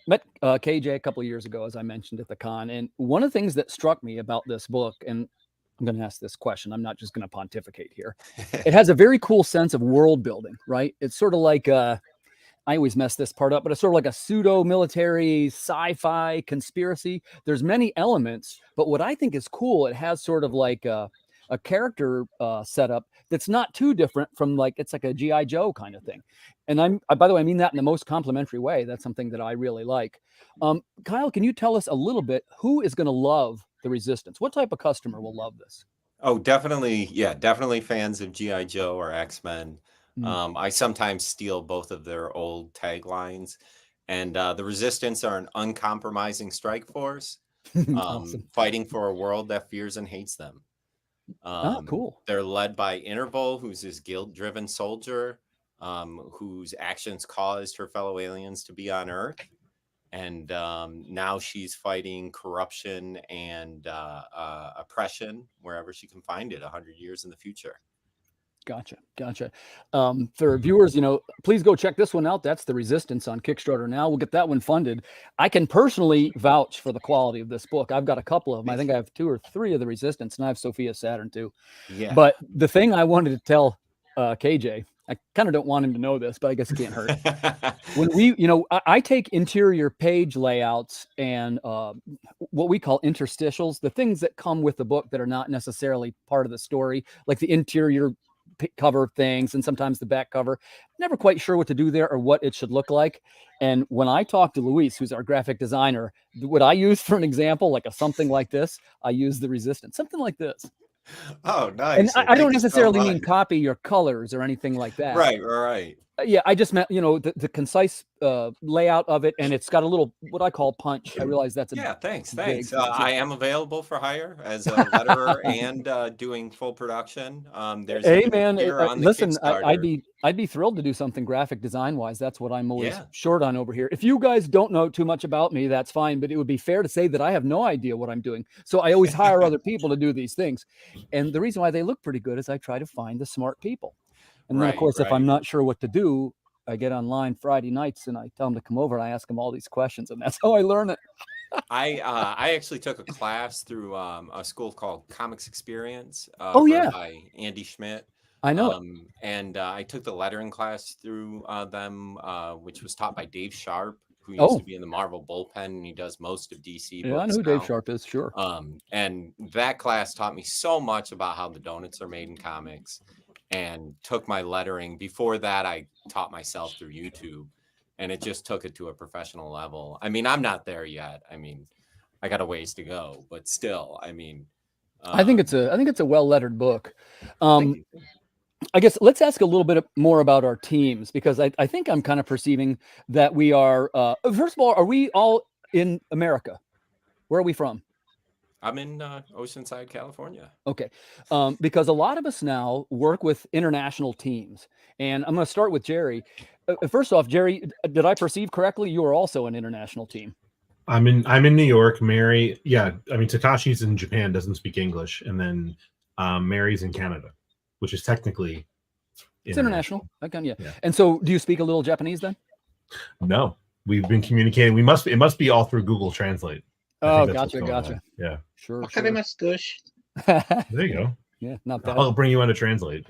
Met KJ a couple of years ago, as I mentioned at the con, and one of the things that struck me about this book, and I'm going to ask this question, I'm not just going to pontificate here. It has a very cool sense of world building, right? It's sort of like I always mess this part up, but it's sort of like a pseudo-military sci-fi conspiracy. There's many elements, but what I think is cool, it has sort of like a character setup that's not too different from it's like a G.I. Joe kind of thing. And by the way, I mean that in the most complimentary way. That's something that I really like. Kyle, can you tell us a little bit, who is going to love the Resistance? What type of customer will love this? Oh, definitely. Yeah, definitely fans of G.I. Joe or X-Men. I sometimes steal both of their old taglines. And the Resistance are an uncompromising strike force, Awesome. fighting for a world that fears and hates them. Cool. They're led by Interval, who's this guilt-driven soldier whose actions caused her fellow aliens to be on Earth. And now she's fighting corruption and oppression wherever she can find it 100 years in the future. Gotcha. For viewers, please go check this one out. That's The Resistance on Kickstarter now. We'll get that one funded. I can personally vouch for the quality of this book. I've got a couple of them. I think I have 2 or 3 of The Resistance, and I have Sophia Saturn too. Yeah. But the thing I wanted to tell KJ, I kind of don't want him to know this, but I guess it can't hurt. When I take interior page layouts and what we call interstitials, the things that come with the book that are not necessarily part of the story, like the interior cover things and sometimes the back cover. Never quite sure what to do there or what it should look like. And when I talked to Luis, who's our graphic designer, what I use for an example, like something like this, I use the Resistance, something like this. Oh, nice. And I don't necessarily mean copy your colors or anything like that. Right. Yeah, I just meant, the concise layout of it, and it's got a little, what I call punch. I realize that's thanks. I am available for hire as a letterer and doing full production. There's listen, I'd be thrilled to do something graphic design wise. That's what I'm always short on over here. If you guys don't know too much about me, that's fine, but it would be fair to say that I have no idea what I'm doing. So I always hire other people to do these things. And the reason why they look pretty good is I try to find the smart people. And then, of course, if I'm not sure what to do, I get online Friday nights and I tell them to come over and I ask them all these questions. And that's how I learn it. I actually took a class through a school called Comics Experience. By Andy Schmidt. I know. And I took the lettering class through them, which was taught by Dave Sharp, who used to be in the Marvel bullpen, and he does most of DC books. I know who Dave Sharp is, sure. And that class taught me so much about how the donuts are made in comics, and took my lettering. Before that, I taught myself through YouTube, and it just took it to a professional level. I mean, I'm not there yet. I mean, I got a ways to go, but still, I mean, I think it's a well-lettered book. I guess let's ask a little bit more about our teams, because I think I'm kind of perceiving that we are, first of all, are we all in America? Where are we from? I'm in Oceanside, California. Okay. Because a lot of us now work with international teams. And I'm going to start with Jerry. First off, Jerry, did I perceive correctly? You are also an international team. I'm in New York. Mary, Takashi's in Japan, doesn't speak English. And then Mary's in Canada, which is technically it's international. Yeah. And so do you speak a little Japanese then? No. We've been communicating. It must be all through Google Translate. Oh, gotcha. Yeah. Sure. There you go. Yeah, not bad. I'll bring you on to translate.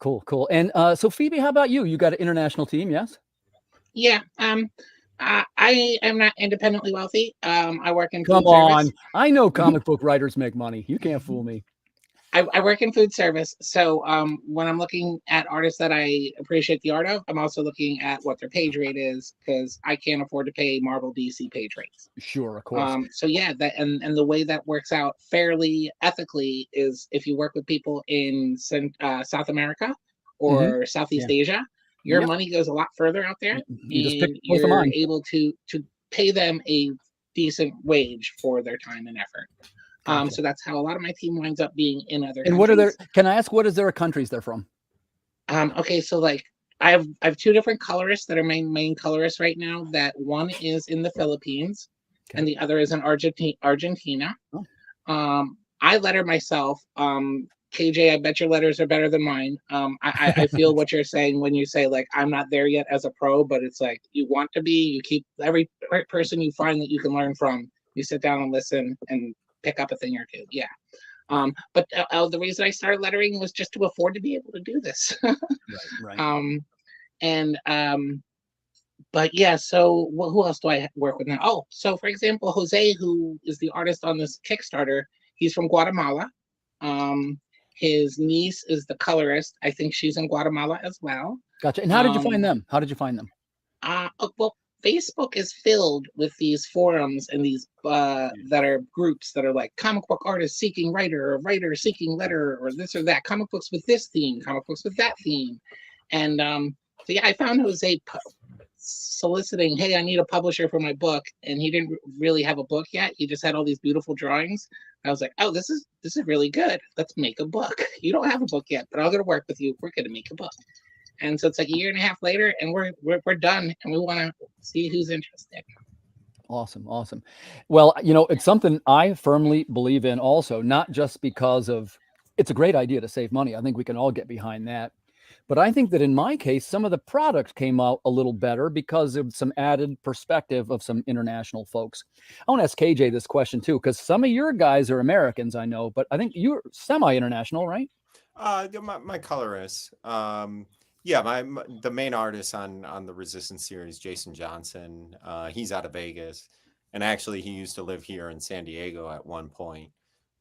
Cool. And so Phoebe, how about you? You got an international team, yes? Yeah. I am not independently wealthy. I work in Come food on. service. I know comic book writers make money. You can't fool me. I work in food service. So when I'm looking at artists that I appreciate the art of, I'm also looking at what their page rate is, because I can't afford to pay Marvel DC page rates. Sure, of course. So yeah, that and the way that works out fairly ethically is if you work with people in South America or Southeast Asia, your money goes a lot further out there. You're able to pay them a decent wage for their time and effort. Gotcha. So that's how a lot of my team winds up being in other And countries. what are their? Can I ask what is their countries they're from? Okay, so like I have two different colorists that are my main colorists right now. That one is in the Philippines, and the other is in Argentina. Oh. I letter myself. KJ, I bet your letters are better than mine. I feel what you're saying when you say like I'm not there yet as a pro, but it's like you want to be. You keep every person you find that you can learn from. You sit down and listen and pick up a thing or two. Yeah. But the reason I started lettering was just to afford to be able to do this. Right. But yeah, so who else do I work with now? Oh, so for example, Jose, who is the artist on this Kickstarter, he's from Guatemala. His niece is the colorist. I think she's in Guatemala as well. Gotcha. And how did you find them? How did you find them? Well, Facebook is filled with these forums and these that are groups that are like comic book artist seeking writer, or writer seeking letter, or this or that, comic books with this theme, comic books with that theme. And so yeah, I found Jose soliciting, hey, I need a publisher for my book, and he didn't really have a book yet. He just had all these beautiful drawings. I was like, oh, this is really good. Let's make a book. You don't have a book yet, but I'm gonna work with you. We're gonna make a book. And so it's like a year and a half later, and we're done, and we want to see who's interested. Awesome. Well, it's something I firmly believe in also, not just because of it's a great idea to save money. I think we can all get behind that. But I think that in my case, some of the products came out a little better because of some added perspective of some international folks. I want to ask KJ this question too, because some of your guys are Americans, I know, but I think you're semi-international, right? My colorist. Yeah, the main artist on the Resistance series, Jason Johnson, he's out of Vegas, and actually he used to live here in San Diego at one point.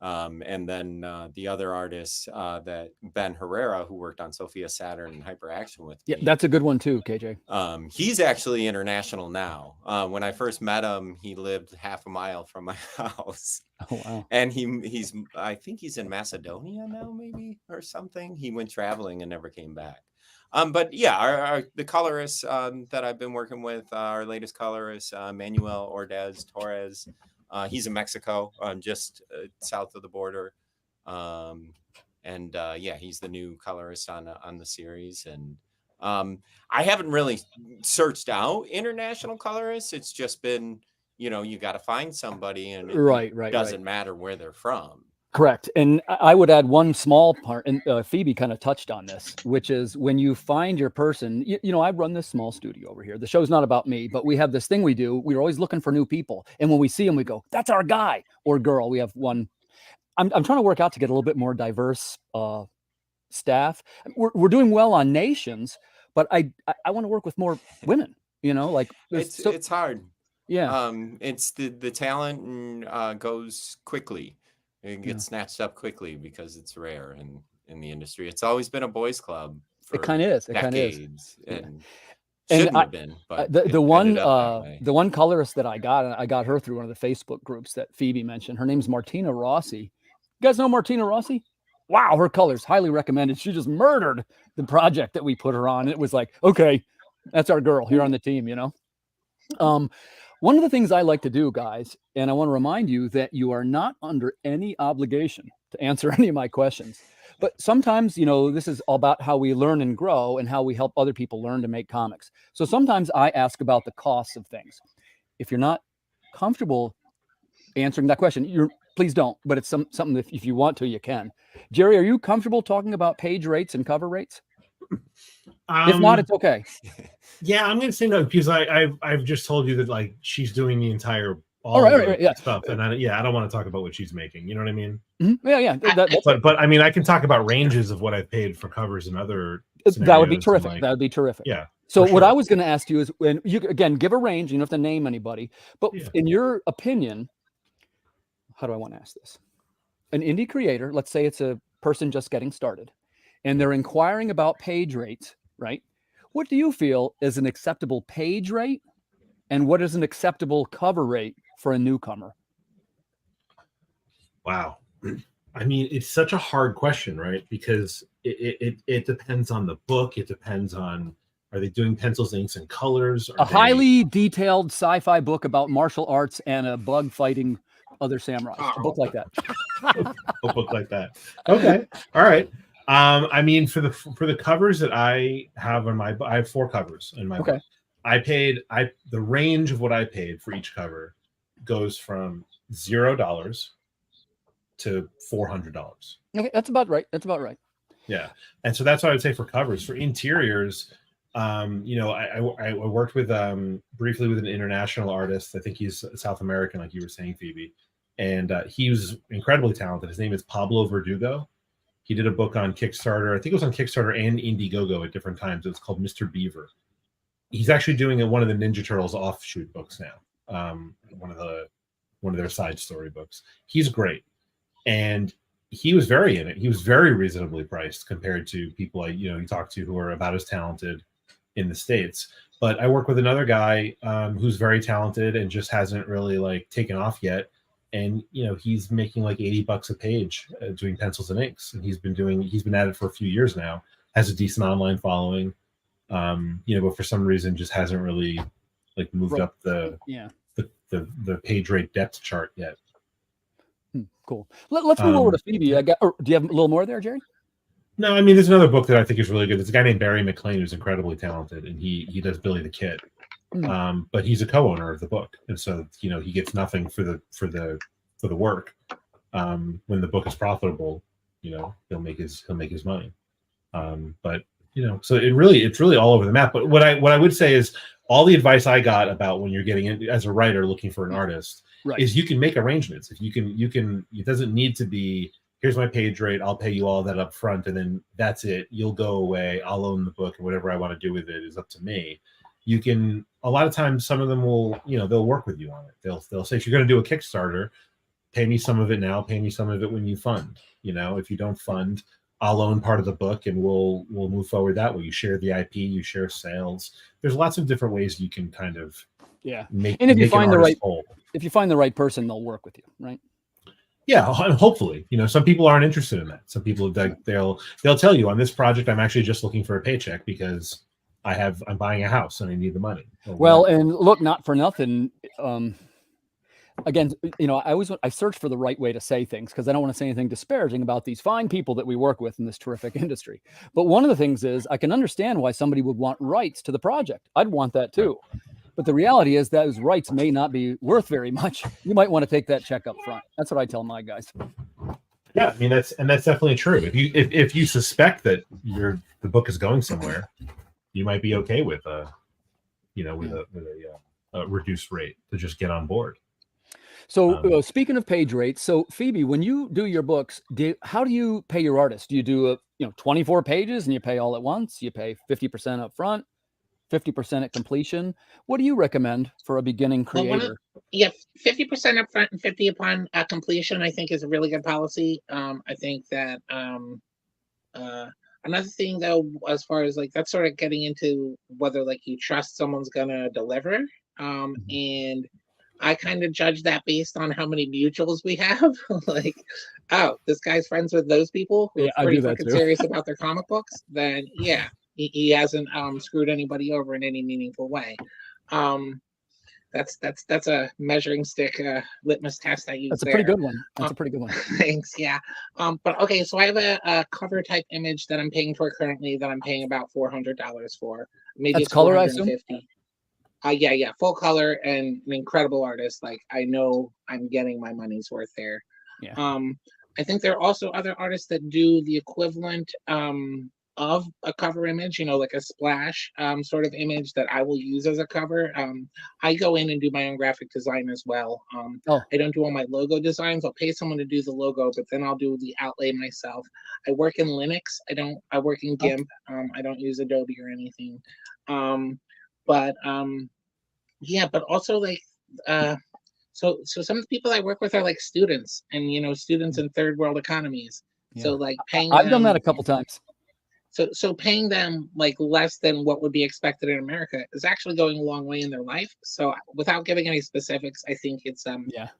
And then the other artist, that Ben Herrera, who worked on Sophia Saturn and Hyperaction with me. Yeah, that's a good one too, KJ. He's actually international now. When I first met him, he lived half a mile from my house. Oh wow! And he's I think he's in Macedonia now, maybe, or something. He went traveling and never came back. But yeah, the colorists that I've been working with, our latest colorist, Manuel Ordaz Torres. He's in Mexico, just south of the border. Yeah, he's the new colorist on the series. And I haven't really searched out international colorists. It's just been, you got to find somebody, and it doesn't matter where they're from. Correct. And I would add one small part, and Phoebe kind of touched on this, which is when you find your person, I run this small studio over here. The show's not about me, but we have this thing we do. We're always looking for new people. And when we see them, we go, that's our guy or girl. We have one. I'm trying to work out to get a little bit more diverse staff. We're doing well on nations, but I want to work with more women, it's hard. Yeah. It's the talent goes quickly. It gets snatched up quickly because it's rare in the industry. It's always been a boys' club. It kind of is. Decades, and shouldn't have been. But the one colorist that I got her through one of the Facebook groups that Phoebe mentioned. Her name's Martina Rossi. You guys know Martina Rossi? Wow, her colors highly recommended. She just murdered the project that we put her on. It was like, okay, that's our girl here on the team. One of the things I like to do, guys, and I want to remind you that you are not under any obligation to answer any of my questions. But sometimes, this is all about how we learn and grow and how we help other people learn to make comics. So sometimes I ask about the costs of things. If you're not comfortable answering that question, please don't. But it's something that if you want to, you can. Jerry, are you comfortable talking about page rates and cover rates? If not, it's okay. Yeah, I'm going to say no because I've just told you that like she's doing the entire stuff, and I don't want to talk about what she's making. You know what I mean? Mm-hmm. Yeah. But I mean, I can talk about ranges of what I've paid for covers and other. That would be terrific. That would be terrific. Yeah. So what I was going to ask you is when you again give a range. You don't have to name anybody, but in your opinion, how do I want to ask this? An indie creator, let's say it's a person just getting started, and they're inquiring about page rates, right? What do you feel is an acceptable page rate, and what is an acceptable cover rate for a newcomer? Wow. I mean, it's such a hard question, right? Because it depends on the book. It depends on, are they doing pencils, inks, and colors? Highly detailed sci-fi book about martial arts and a bug fighting other samurais. A Oh. book like that. A book like that. Okay. All right. I mean, for the covers that I have on my, I have 4 covers in my book. The range of what I paid for each cover goes from $0 to $400. Okay, that's about right. That's about right. Yeah, and so that's what I would say for covers. For interiors, you know, I worked with briefly with an international artist. I think he's South American, like you were saying, Phoebe, and he was incredibly talented. His name is Pablo Verdugo. He did a book on Kickstarter. I think it was on Kickstarter and Indiegogo at different times. It was called Mr. Beaver. He's actually doing one of the Ninja Turtles offshoot books now. One of their side story books. He's great, and he was very in it. He was very reasonably priced compared to people you talk to who are about as talented in the States. But I work with another guy who's very talented and just hasn't really taken off yet. And he's making like $80 a page doing pencils and inks, and he's been at it for a few years now. Has a decent online following, but for some reason just hasn't really moved up the page rate depth chart yet. Cool. Let's move over to Phoebe. Do you have a little more there, Jerry? No, I mean, there's another book that I think is really good. There's a guy named Barry McLean who's incredibly talented, and he does Billy the Kid. But he's a co-owner of the book, and so he gets nothing for the work. When the book is profitable, he'll make his money. But so it's really all over the map. But what I would say is all the advice I got about when you're getting in as a writer looking for an artist is you can make arrangements. If you can, it doesn't need to be, here's my page rate, I'll pay you all that up front, and then that's it. You'll go away. I'll own the book, and whatever I want to do with it is up to me. You can, a lot of times, some of them will, they'll work with you on it. They'll say, if you're going to do a Kickstarter, pay me some of it now, pay me some of it when you fund. If you don't fund, I'll own part of the book, and we'll move forward that way. You share the IP, you share sales. There's lots of different ways you can kind of make. And if you find the right person, they'll work with you, right? Yeah, hopefully. Some people aren't interested in that. Some people they'll tell you, on this project, I'm actually just looking for a paycheck because I'm buying a house and I need the money. Well, and look, not for nothing. Again, I search for the right way to say things because I don't want to say anything disparaging about these fine people that we work with in this terrific industry. But one of the things is I can understand why somebody would want rights to the project. I'd want that too. But the reality is those rights may not be worth very much. You might want to take that check up front. That's what I tell my guys. Yeah, I mean that's definitely true. If you suspect that the book is going somewhere, you might be okay with a reduced rate to just get on board. So speaking of page rates, so Phoebe, when you do your books, how do you pay your artists? Do you do 24 pages and you pay all at once? You pay 50% up front, 50% at completion? What do you recommend for a beginning creator? 50% up front and 50 upon completion, I think, is a really good policy. I think that another thing, though, as far as that's sort of getting into whether you trust someone's gonna deliver, and I kind of judge that based on how many mutuals we have. This guy's friends with those people who are pretty fucking serious about their comic books. Then he hasn't screwed anybody over in any meaningful way. That's a measuring stick litmus test I use. That's a pretty good one. That's a pretty good one. Thanks. Yeah. But okay, so I have a cover type image that I'm paying for currently that I'm paying about $400 for. Maybe that's it's color, I assume. Yeah, full color and an incredible artist. I know I'm getting my money's worth there. Yeah. I think there are also other artists that do the equivalent of a cover image, like a splash sort of image that I will use as a cover. I go in and do my own graphic design as well. I don't do all my logo designs. I'll pay someone to do the logo, but then I'll do the outlay myself. I work in Linux. I work in GIMP. I don't use Adobe or anything. But also so some of the people I work with are students and students in third world economies. Yeah. So paying I've done that a couple times. So paying them less than what would be expected in America is actually going a long way in their life. So without giving any specifics, I think it's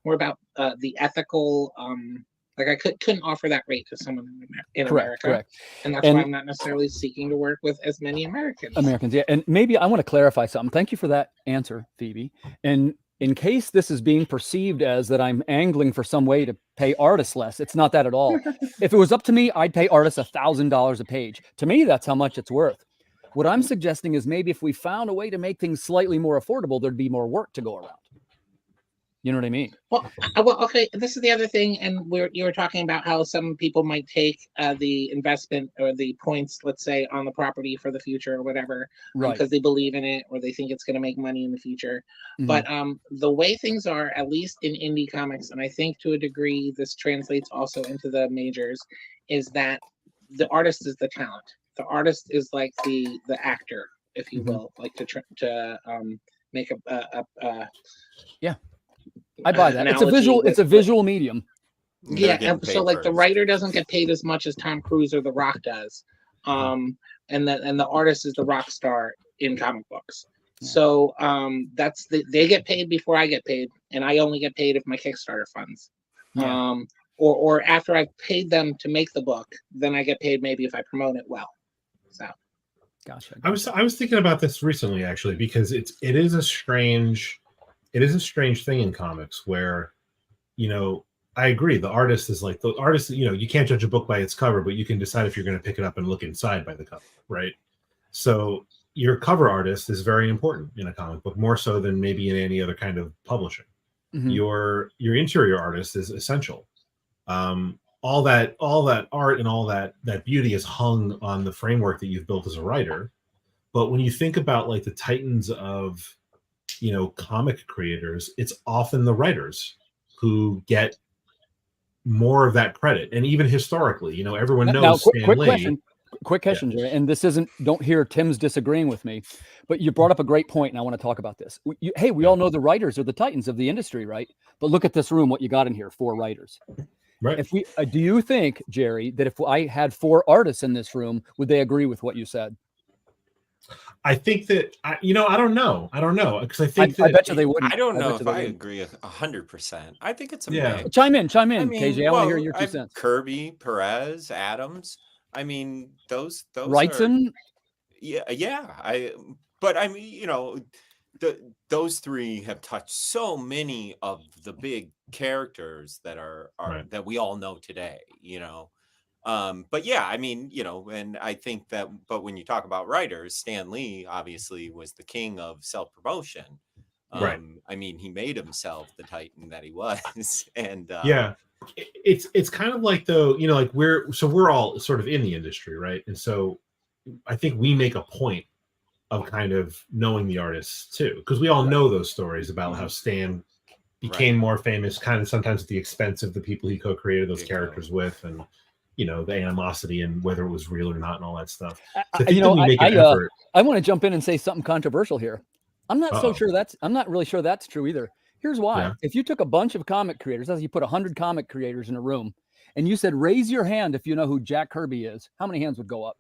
more about the ethical. I couldn't offer that rate to someone in America. Correct. And that's why I'm not necessarily seeking to work with as many Americans. Yeah. And maybe I want to clarify something. Thank you for that answer, Phoebe. And in case this is being perceived as that I'm angling for some way to pay artists less, it's not that at all. If it was up to me, I'd pay artists $1,000 a page. To me, that's how much it's worth. What I'm suggesting is maybe if we found a way to make things slightly more affordable, there'd be more work to go around. You know what I mean? Well, okay. This is the other thing, and you were talking about how some people might take the investment or the points, let's say, on the property for the future or whatever, Right. because they believe in it or they think it's going to make money in the future. But the way things are, at least in indie comics, and I think to a degree this translates also into the majors, is that the artist is the talent. The artist is like the actor, if you will, like to make yeah. I buy that. It's a visual medium. Yeah, and so like the writer doesn't get paid as much as Tom Cruise or The Rock does, and the artist is the rock star in comic books. Yeah. So they get paid before I get paid, and I only get paid if my Kickstarter funds, or after I've paid them to make the book, then I get paid maybe if I promote it well. So, gotcha. I was thinking about this recently actually, because it is a strange thing in comics where, I agree. The artist is like the artist, you can't judge a book by its cover, but you can decide if you're going to pick it up and look inside by the cover, right? So your cover artist is very important in a comic book, more so than maybe in any other kind of publishing. Mm-hmm. Your interior artist is essential. All that art and all that beauty is hung on the framework that you've built as a writer. But when you think about like the titans of comic creators, it's often the writers who get more of that credit. And even historically, everyone knows Stan Lee. Quick question, Jerry, and this isn't, don't hear Tim's disagreeing with me, but you brought up a great point, and I want to talk about this. We all know the writers are the titans of the industry, right? But look at this room, what you got in here, 4 writers. Right. If we do you think, Jerry, that if I had 4 artists in this room, would they agree with what you said? I think that I don't know because I think I bet you they wouldn't. I don't know if I agree 100%. I think it's a mix. Chime in, KJ. I want to hear your 2 cents. Kirby, Perez, Adams. I mean, those Wrightson. Those 3 have touched so many of the big characters that are right. that we all know today. But yeah, I mean, and I think that, but when you talk about writers, Stan Lee obviously was the king of self-promotion. Right. I mean, he made himself the titan that he was. And it's kind of like, though, like we're all sort of in the industry, right? And so I think we make a point of kind of knowing the artists too, because we all know those stories about how Stan became more famous, kind of sometimes at the expense of the people he co-created those characters with, and the animosity and whether it was real or not and all that stuff. So I want to jump in and say something controversial here. I'm not really sure that's true either. Here's why. Yeah. If you took a bunch of comic creators, as you put 100 comic creators in a room, and you said, raise your hand if you know who Jack Kirby is, how many hands would go up?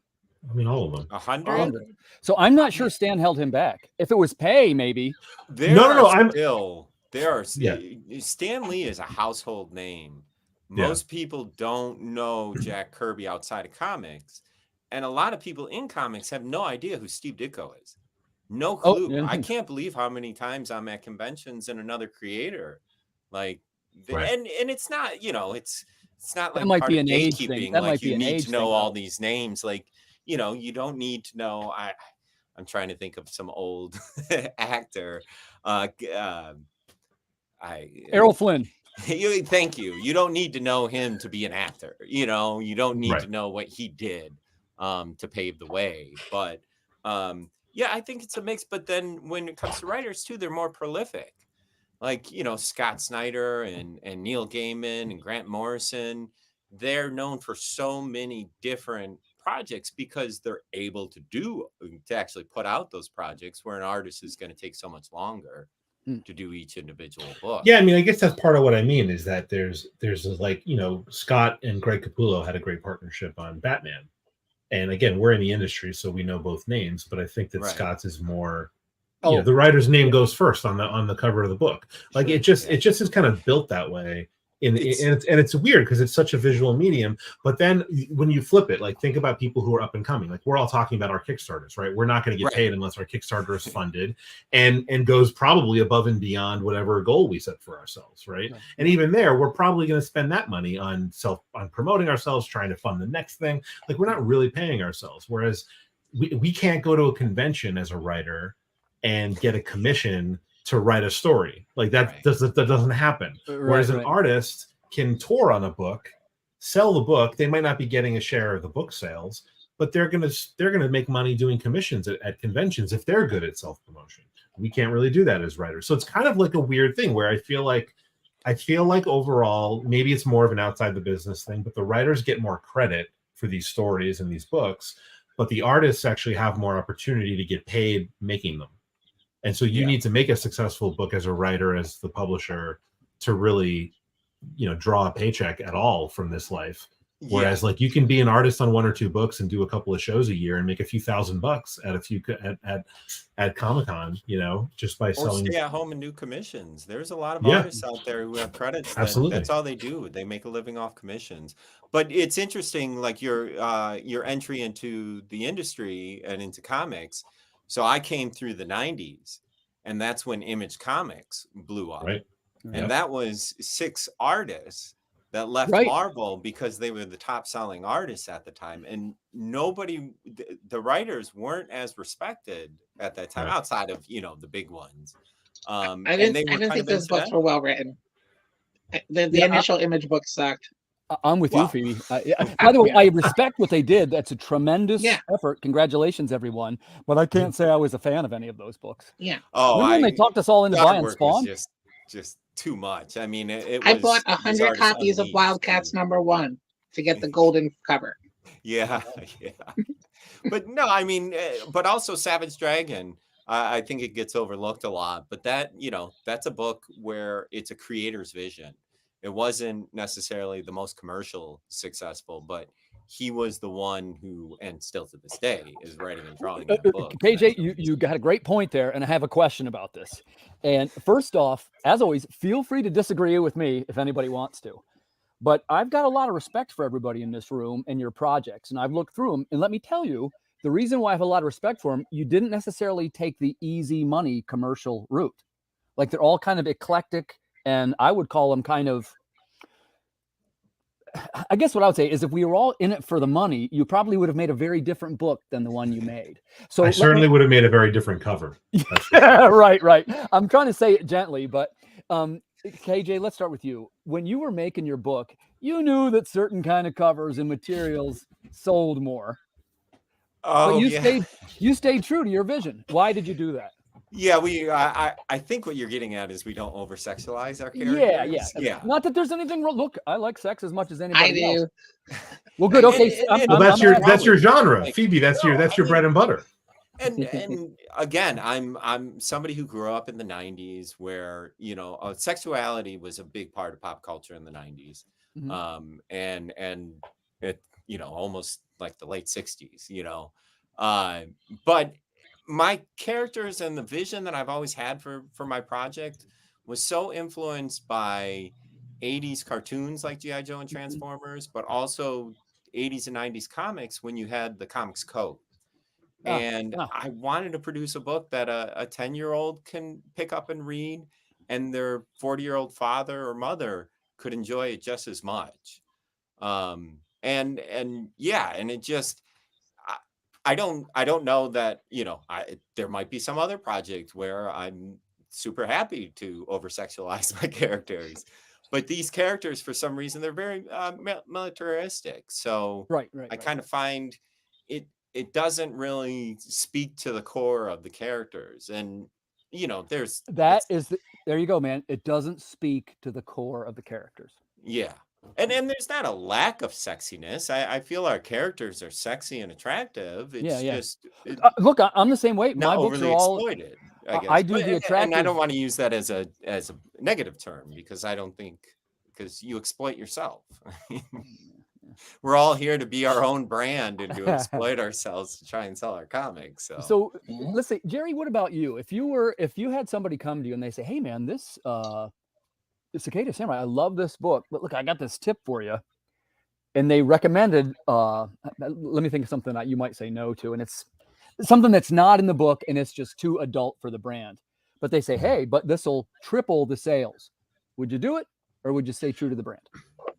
I mean, all of them. 100. So I'm not sure Stan held him back. If it was pay, maybe. Stan Lee is a household name. Most people don't know Jack Kirby outside of comics. And a lot of people in comics have no idea who Steve Ditko is. No clue. Oh, yeah. I can't believe how many times I'm at conventions and another creator. And it's not, it's not like that might be an age thing. That might be you an need age to know thing, all these names. Like, you don't need to know. I'm trying to think of some old actor. Errol Flynn. Thank you. You don't need to know him to be an actor. You don't need to know what he did to pave the way. But I think it's a mix. But then when it comes to writers too, they're more prolific. Like, Scott Snyder and Neil Gaiman and Grant Morrison. They're known for so many different projects because they're able to actually put out those projects, where an artist is going to take so much longer to do each individual book. Yeah, I mean, I guess that's part of what I mean is that there's like, Scott and Greg Capullo had a great partnership on Batman. And again, we're in the industry, so we know both names, but I think that Scott's is more the writer's name goes first on the cover of the book. Like it just is kind of built that way. And it's weird because it's such a visual medium. But then when you flip it, like think about people who are up and coming. Like we're all talking about our Kickstarters, right? We're not going to get paid unless our Kickstarter is funded and goes probably above and beyond whatever goal we set for ourselves, right? And even there, we're probably going to spend that money on promoting ourselves, trying to fund the next thing. Like we're not really paying ourselves. Whereas we can't go to a convention as a writer and get a commission to write a story. Like that doesn't happen. Whereas an artist can tour on a book, sell the book. They might not be getting a share of the book sales, but they're gonna make money doing commissions at conventions if they're good at self-promotion. We can't really do that as writers. So it's kind of like a weird thing where I feel like overall, maybe it's more of an outside the business thing, but the writers get more credit for these stories and these books, but the artists actually have more opportunity to get paid making them. And so you need to make a successful book as a writer, as the publisher, to really, draw a paycheck at all from this life. Whereas like you can be an artist on 1 or 2 books and do a couple of shows a year and make a few $1,000 at Comic-Con, just by selling. Or stay at home and do commissions. There's a lot of artists out there who have credits. That's all they do. They make a living off commissions. But it's interesting, like your entry into the industry and into comics. So I came through the 90s, and that's when Image Comics blew up. Right. And that was 6 artists that left Marvel because they were the top selling artists at the time. And the writers weren't as respected at that time outside of, the big ones. I didn't think those books were well written. The initial Image books sucked. I'm with you, Phoebe. By the way, I respect what they did. That's a tremendous effort. Congratulations, everyone. But I can't say I was a fan of any of those books. Yeah. Oh, when they talked us all into buying Spawn? Just too much. I mean, I bought 100 copies of Wildcats #1 to get the golden cover. Yeah. But no, I mean, but also Savage Dragon. I think it gets overlooked a lot. But that's a book where it's a creator's vision. It wasn't necessarily the most commercial successful, but he was the one who, and still to this day, is writing and drawing that book. KJ, you got a great point there, and I have a question about this. And first off, as always, feel free to disagree with me if anybody wants to. But I've got a lot of respect for everybody in this room and your projects, and I've looked through them. And let me tell you, the reason why I have a lot of respect for them, you didn't necessarily take the easy money commercial route. Like they're all kind of eclectic. And I would call them kind of, I guess what I would say is if we were all in it for the money, you probably would have made a very different book than the one you made. So I certainly would have made a very different cover. Right. I'm trying to say it gently, but KJ, let's start with you. When you were making your book, you knew that certain kind of covers and materials sold more. Oh, but you stayed true to your vision. Why did you do that? Yeah, I think what you're getting at is we don't over sexualize our characters. Yeah. Not that there's anything wrong. Look, I like sex as much as anybody else. I do. Well, good. Okay. That's your genre, Phoebe. That's your bread and butter. And again, I'm somebody who grew up in the 90s where, sexuality was a big part of pop culture in the 90s. Mm-hmm. And it, almost like the late 60s, but my characters and the vision that I've always had for my project was so influenced by 80s cartoons like G.I. Joe and Transformers, but also 80s and 90s comics when you had the comics Koepp. I wanted to produce a book that a 10-year-old can pick up and read, and their 40-year-old father or mother could enjoy it just as much. And it just, I don't know that, there might be some other project where I'm super happy to over-sexualize my characters. But these characters, for some reason, they're very militaristic. So I kind of find it doesn't really speak to the core of the characters. And, there you go, man. It doesn't speak to the core of the characters. Yeah. And there's not a lack of sexiness. I feel our characters are sexy and attractive. It's just look, I'm the same way. My books are all exploited. I guess. I do the attractive. And I don't want to use that as a negative term because because you exploit yourself. We're all here to be our own brand and to exploit ourselves to try and sell our comics. So let's say, Jerry, what about you? If you had somebody come to you and they say, "Hey, man, this Cicada Samurai, I love this book, but look, I got this tip for you. And they recommended, let me think of something that you might say no to. And it's something that's not in the book and it's just too adult for the brand. But they say, hey, but this will triple the sales. Would you do it? Or would you stay true to the brand?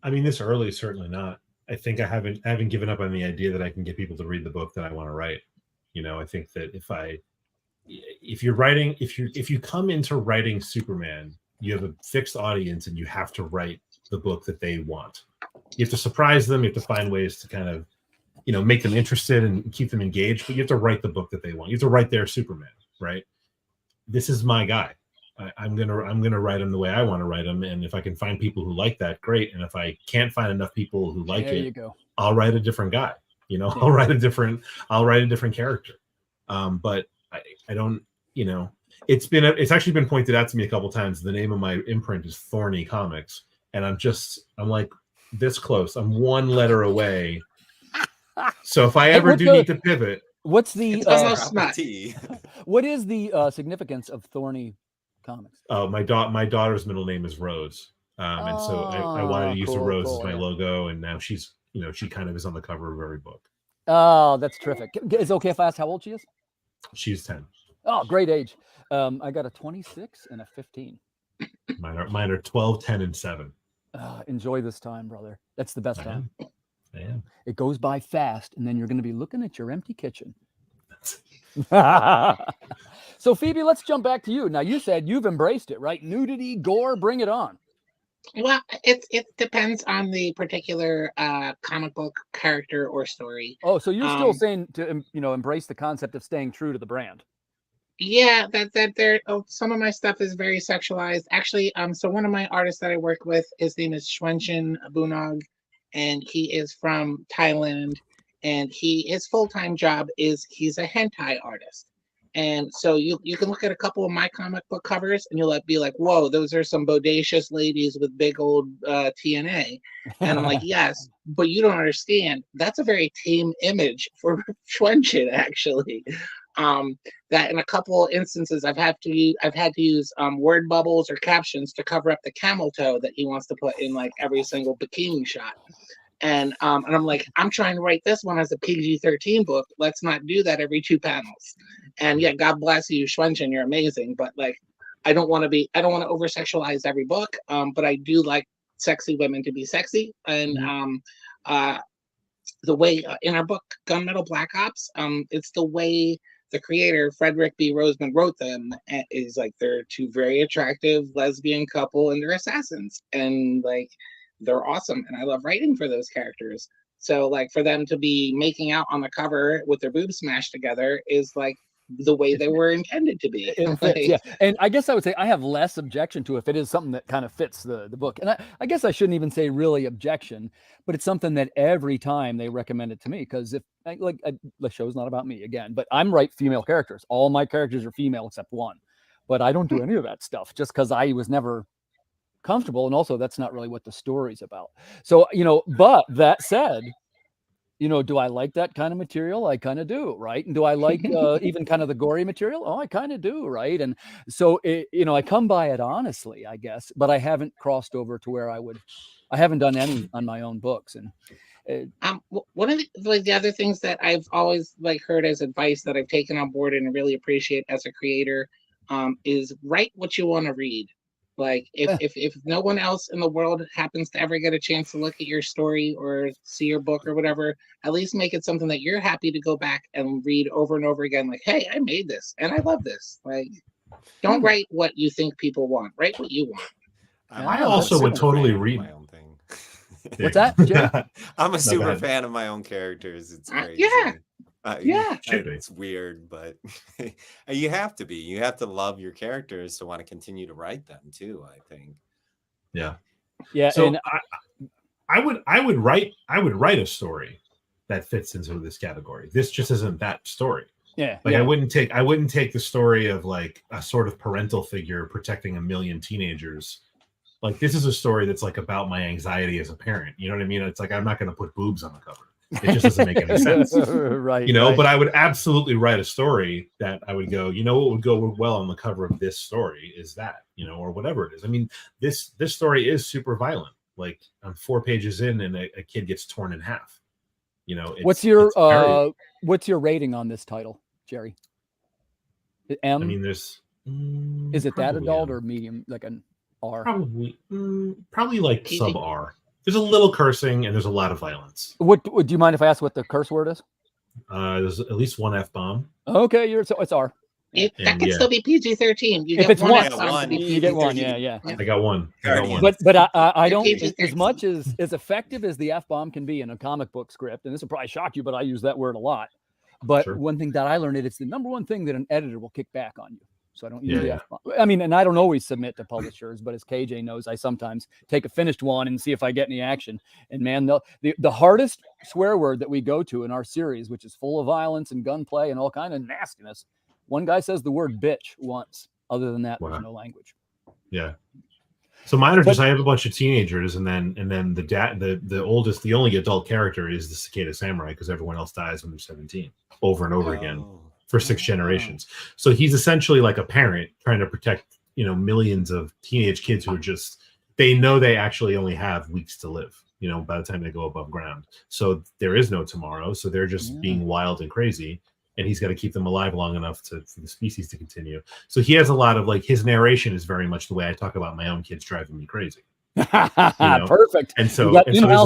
I mean, this early, certainly not. I think I haven't given up on the idea that I can get people to read the book that I want to write. You know, I think that if you come into writing Superman, you have a fixed audience and you have to write the book that they want. You have to surprise them. You have to find ways to kind of, you know, make them interested and keep them engaged, but you have to write the book that they want. You have to write their Superman, right? This is my guy. I'm gonna write him the way I want to write him, and if I can find people who like that, great. And if I can't find enough people who like it, I'll write a different guy. You know, I'll write a different character. But I don't, you know, it's actually been pointed out to me a couple times. The name of my imprint is Thorny Comics, and I'm like this close. I'm one letter away. So if I ever need to pivot, what's the what is the significance of Thorny Comics? Oh, my daughter's middle name is Rose, and so I wanted to use the rose as my logo, and now she's, you know, she kind of is on the cover of every book. Oh, that's terrific. Is it okay if I ask how old she is? She's 10. Oh, great age. I got a 26 and a 15. Mine are 12, 10, and 7. Enjoy this time, brother. That's the best time. I am. It goes by fast, and then you're going to be looking at your empty kitchen. So, Phoebe, let's jump back to you. Now, you said you've embraced it, right? Nudity, gore, bring it on. Well, it depends on the particular comic book character or story. Oh, so you're still saying to, you know, embrace the concept of staying true to the brand. Yeah, some of my stuff is very sexualized. Actually, so one of my artists that I work with, his name is Shwenchen Bunog, and he is from Thailand, and his full-time job is he's a hentai artist. And so you can look at a couple of my comic book covers and you'll be like, whoa, those are some bodacious ladies with big old TNA. And I'm like, yes, but you don't understand. That's a very tame image for Schwenchen, actually. That in a couple of instances I've had to use word bubbles or captions to cover up the camel toe that he wants to put in like every single bikini shot. And I'm like, I'm trying to write this one as a PG-13 book. Let's not do that every 2 panels. And yeah, God bless you, Schwenchen, you're amazing. But like, I don't want to over-sexualize every book. But I do like sexy women to be sexy. And the way in our book, Gunmetal Black Ops, it's the way the creator, Frederick B. Roseman, wrote them, is like they're 2 very attractive lesbian couple and they're assassins. And like, they're awesome, and I love writing for those characters. So like for them to be making out on the cover with their boobs smashed together is like the way they were intended to be. Yeah, and I guess I would say I have less objection to if it is something that kind of fits the book. And I guess I shouldn't even say really objection, but it's something that every time they recommend it to me, because if the show's not about me again, but I'm write female characters. All my characters are female except one, but I don't do any of that stuff just because I was never comfortable, and also that's not really what the story's about. So, you know, but that said, you know, do I like that kind of material? I kind of do, right? And do I like even kind of the gory material? Oh, I kind of do, right? And so, you know, I come by it honestly, I guess, but I haven't crossed over to where I haven't done any on my own books. And one of the other things that I've always like heard as advice that I've taken on board and really appreciate as a creator is write what you want to read. Like if no one else in the world happens to ever get a chance to look at your story or see your book or whatever, at least make it something that you're happy to go back and read over and over again. Like, hey, I made this and I love this. Like, don't write what you think people want. Write what you want. I also would totally read my own thing. What's that, Jim? I'm a super fan of my own characters. It's great. Yeah, it's weird, but you have to be. You have to love your characters to want to continue to write them too, I think. Yeah. So and I would write a story that fits into this category. This just isn't that story. Yeah. Like I wouldn't take the story of like a sort of parental figure protecting a million teenagers. Like this is a story that's like about my anxiety as a parent. You know what I mean? It's like I'm not going to put boobs on the cover. It just doesn't make any sense. Right. You know, right. but I would absolutely write a story that I would go, you know, what would go well on the cover of this story is that, you know, or whatever it is. I mean, this story is super violent. Like I'm 4 pages in and a kid gets torn in half. You know, what's your rating on this title, Jerry? M? I mean, there's is it that adult M. or medium, like an R? Probably like sub R. There's a little cursing and there's a lot of violence. What do you mind if I ask what the curse word is? There's at least one F-bomb. Okay, it's R. That can still be PG-13. If it's one, you get one. Yeah. I got one. But I don't. As much as effective as the F-bomb can be in a comic book script, and this will probably shock you, but I use that word a lot. But one thing that I learned it's the number one thing that an editor will kick back on you. So I don't use the F-bomb. I mean, and I don't always submit to publishers, but as KJ knows, I sometimes take a finished one and see if I get any action. And man, the hardest swear word that we go to in our series, which is full of violence and gunplay and all kind of nastiness. One guy says the word bitch once. Other than that, there's no language. Yeah. So mine are just I have a bunch of teenagers, and then the oldest, the only adult character is the Cicada Samurai because everyone else dies when they're 17 over and over again for 6 generations. So he's essentially like a parent trying to protect, you know, millions of teenage kids who are just they know they actually only have weeks to live, you know, by the time they go above ground. So there is no tomorrow. So they're just being wild and crazy. And he's got to keep them alive long enough for the species to continue. So he has a lot of like his narration is very much the way I talk about my own kids driving me crazy. You know? Perfect. And so,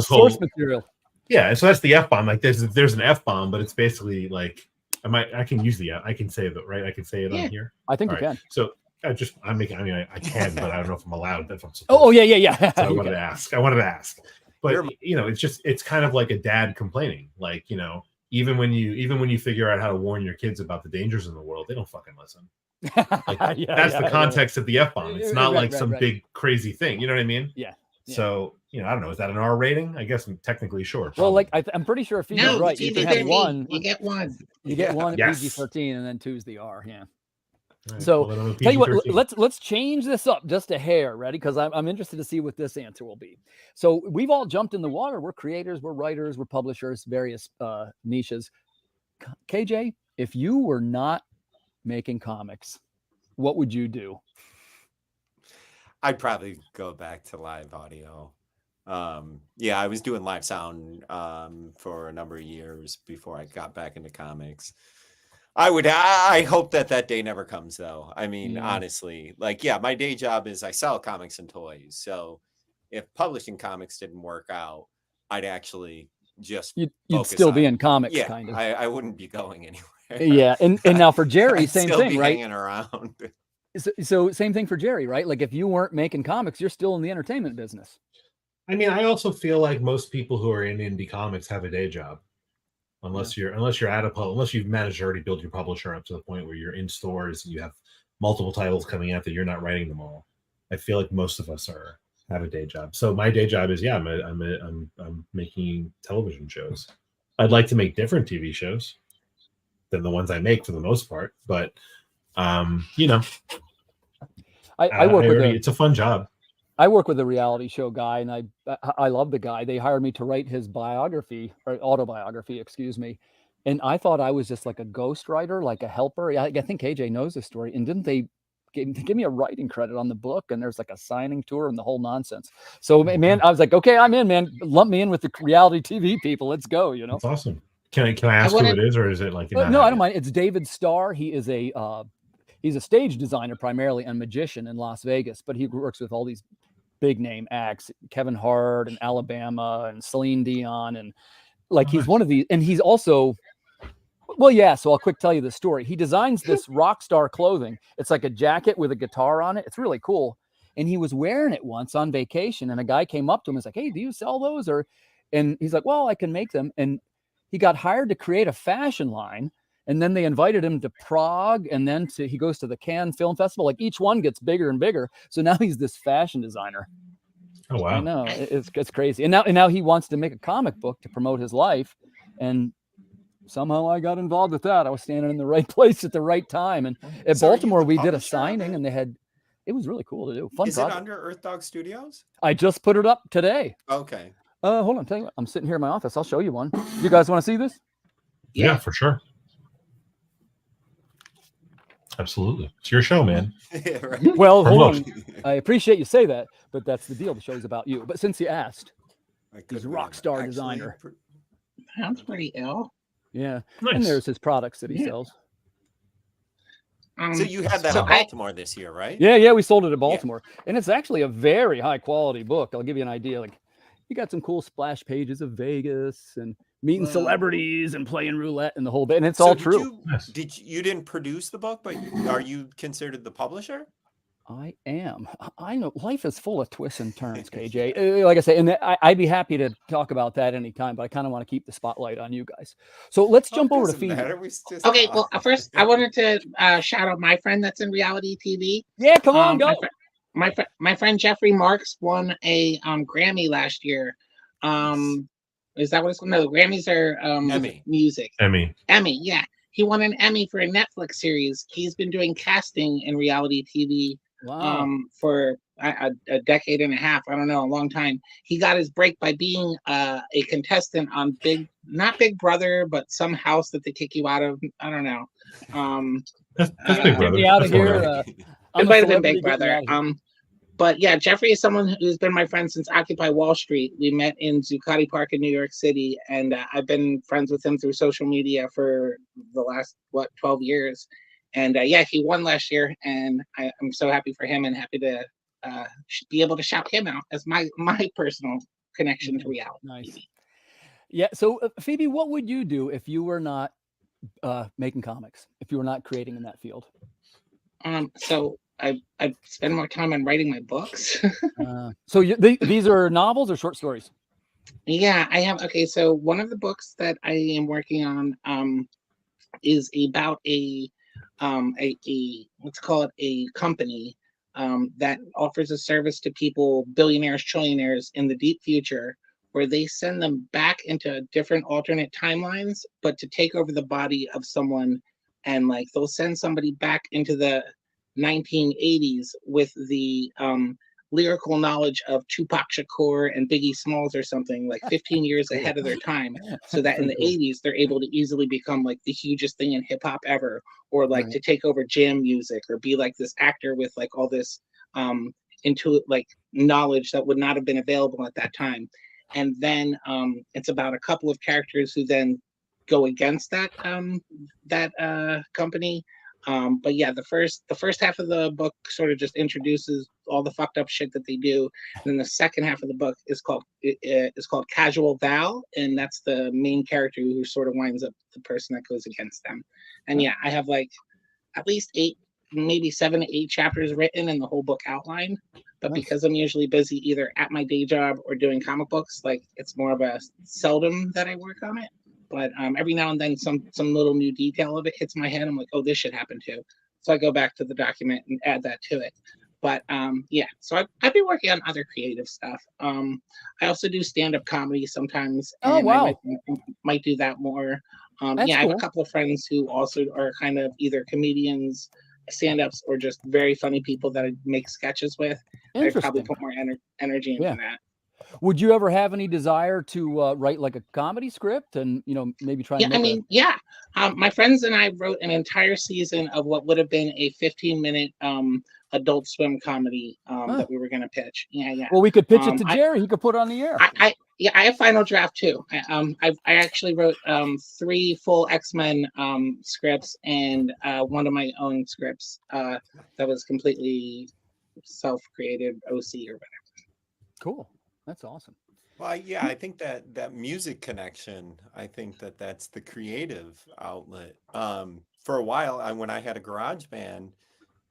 source material. Yeah, and so that's the F-bomb. Like there's an F-bomb, but it's basically like I can use I can say it, right? I can say it on here. I think you can. So I can, but I don't know if I'm allowed. That's what yeah. So I wanted to ask. But you know, it's kind of like a dad complaining, like, you know. Even when you figure out how to warn your kids about the dangers in the world, they don't fucking listen. Like, that's the context of the F-bomb. It's not some big crazy thing. You know what I mean? Yeah. So, you know, I don't know. Is that an R rating? I guess I'm technically sure. Well, like I'm pretty sure if you're right, you can have one. You get one. You get one at PG-13, and then 2's the R. Yeah. Right. So tell you what, let's change this up just a hair, ready? Because I'm interested to see what this answer will be. So we've all jumped in the water. We're creators, we're writers, we're publishers, various niches. KJ, if you were not making comics, what would you do? I'd probably go back to live audio. I was doing live sound for a number of years before I got back into comics. I hope that day never comes, though. I mean, honestly, like, my day job is I sell comics and toys. So if publishing comics didn't work out, I'd actually just you'd still be in comics, kind of. I wouldn't be going anywhere. Yeah, and now for Jerry, same thing, right? Hanging around. So same thing for Jerry, right? Like if you weren't making comics, you're still in the entertainment business. I mean, I also feel like most people who are in indie comics have a day job. Unless you've managed to already build your publisher up to the point where you're in stores and you have multiple titles coming out that you're not writing them all. I feel like most of us have a day job. So my day job is I'm making television shows. I'd like to make different TV shows than the ones I make for the most part, but you know, it's a fun job. I work with a reality show guy, and I love the guy. They hired me to write his autobiography, excuse me. And I thought I was just like a ghostwriter, like a helper. I think KJ knows this story. And didn't they give me a writing credit on the book? And there's like a signing tour and the whole nonsense. So, man, I was like, okay, I'm in, man. Lump me in with the reality TV people. Let's go, you know. That's awesome. Can I ask who it is, or is it like... No, I don't mind. It's David Starr. He is he's a stage designer primarily and magician in Las Vegas, but he works with all these big name acts, Kevin Hart and Alabama and Celine Dion. And like, he's one of these, and he's also, so I'll quick tell you the story. He designs this rock star clothing. It's like a jacket with a guitar on it. It's really cool. And he was wearing it once on vacation, and a guy came up to him and was like, hey, do you sell those? And he's like, well, I can make them. And he got hired to create a fashion line. And then they invited him to Prague, and then he goes to the Cannes Film Festival. Like, each one gets bigger and bigger. So now he's this fashion designer. Oh, wow. I know. It's crazy. And now he wants to make a comic book to promote his life. And somehow I got involved with that. I was standing in the right place at the right time. And at Baltimore, we did a signing, and it was really cool to do. Fun project. It under Earth Dog Studios? I just put it up today. Okay. Hold on, tell you what, I'm sitting here in my office. I'll show you one. You guys want to see this? Yeah, for sure. Absolutely. It's your show, man. Yeah, right. Well, hold Promote. on. I appreciate you say that, but that's the deal. The show's about you. But since you asked, I he's a couldn't rock have star actually designer. Sounds pretty ill. Yeah. Nice. And there's his products that he Yeah. sells. So you had that So in Baltimore this year, right? Yeah, we sold it at Baltimore. And it's actually a very high quality book. I'll give you an idea. Like, you got some cool splash pages of Vegas and meeting Wow. celebrities and playing roulette and the whole bit. And it's So all did true. Yes. You didn't produce the book, but are you considered the publisher? I am. I know life is full of twists and turns, KJ. Like I say, and I'd be happy to talk about that anytime, but I kind of want to keep the spotlight on you guys. So let's jump over to Phoebe. Okay, well, first I wanted to shout out my friend that's in reality TV. Yeah, come on, go. My friend Jeffrey Marks won a Grammy last year. Is that what it's called? No, the Grammys are Emmy. music. Emmy. Yeah. He won an Emmy for a Netflix series. He's been doing casting in reality TV for a decade and a half. I don't know, a long time. He got his break by being a contestant on not Big Brother, but some house that they kick you out of. I don't know. That's Big Brother. Get me out of That's all here. right. It might have been Big Brother. But yeah, Jeffrey is someone who's been my friend since Occupy Wall Street. We met in Zuccotti Park in New York City, and I've been friends with him through social media for the last 12 years. And yeah, he won last year, and I'm so happy for him and happy to be able to shout him out as my personal connection to reality. Nice. Yeah. So Phoebe, what would you do if you were not making comics? If you were not creating in that field? So I spend more time on writing my books. So these are novels or short stories? Yeah, I have. Okay, so one of the books that I am working on is about a let's call it a company that offers a service to people, billionaires, trillionaires in the deep future, where they send them back into different alternate timelines, but to take over the body of someone, and like they'll send somebody back into the 1980s with the lyrical knowledge of Tupac Shakur and Biggie Smalls or something, like 15 years ahead of their time, so that in the 80s they're able to easily become like the hugest thing in hip hop ever, or like to take over jam music, or be like this actor with like all this like knowledge that would not have been available at that time. And then it's about a couple of characters who then go against that company. But yeah, the first half of the book sort of just introduces all the fucked up shit that they do. And then the second half of the book is called Casual Val, and that's the main character who sort of winds up the person that goes against them. And yeah, I have like at least 8, maybe 7 to 8 chapters written and the whole book outlined. But because I'm usually busy either at my day job or doing comic books, like it's more of a seldom that I work on it. But every now and then some little new detail of it hits my head. I'm like, oh, this should happen too. So I go back to the document and add that to it. But yeah, so I've been working on other creative stuff. I also do stand-up comedy sometimes. Oh, wow. I might do that more. Yeah, Cool. I have a couple of friends who also are kind of either comedians, stand-ups, or just very funny people that I make sketches with. I probably put more energy into that. Would you ever have any desire to write like a comedy script and, maybe try and my friends and I wrote an entire season of what would have been a 15-minute Adult Swim comedy that we were going to pitch. Yeah. Well, we could pitch it to Jerry. He could put it on the air. I have final draft too. I actually wrote 3 full X-Men scripts and one of my own scripts that was completely self-created OC or whatever. Cool. That's awesome. Well, yeah, I think that music connection, I think that's the creative outlet. For a while, when I had a garage band,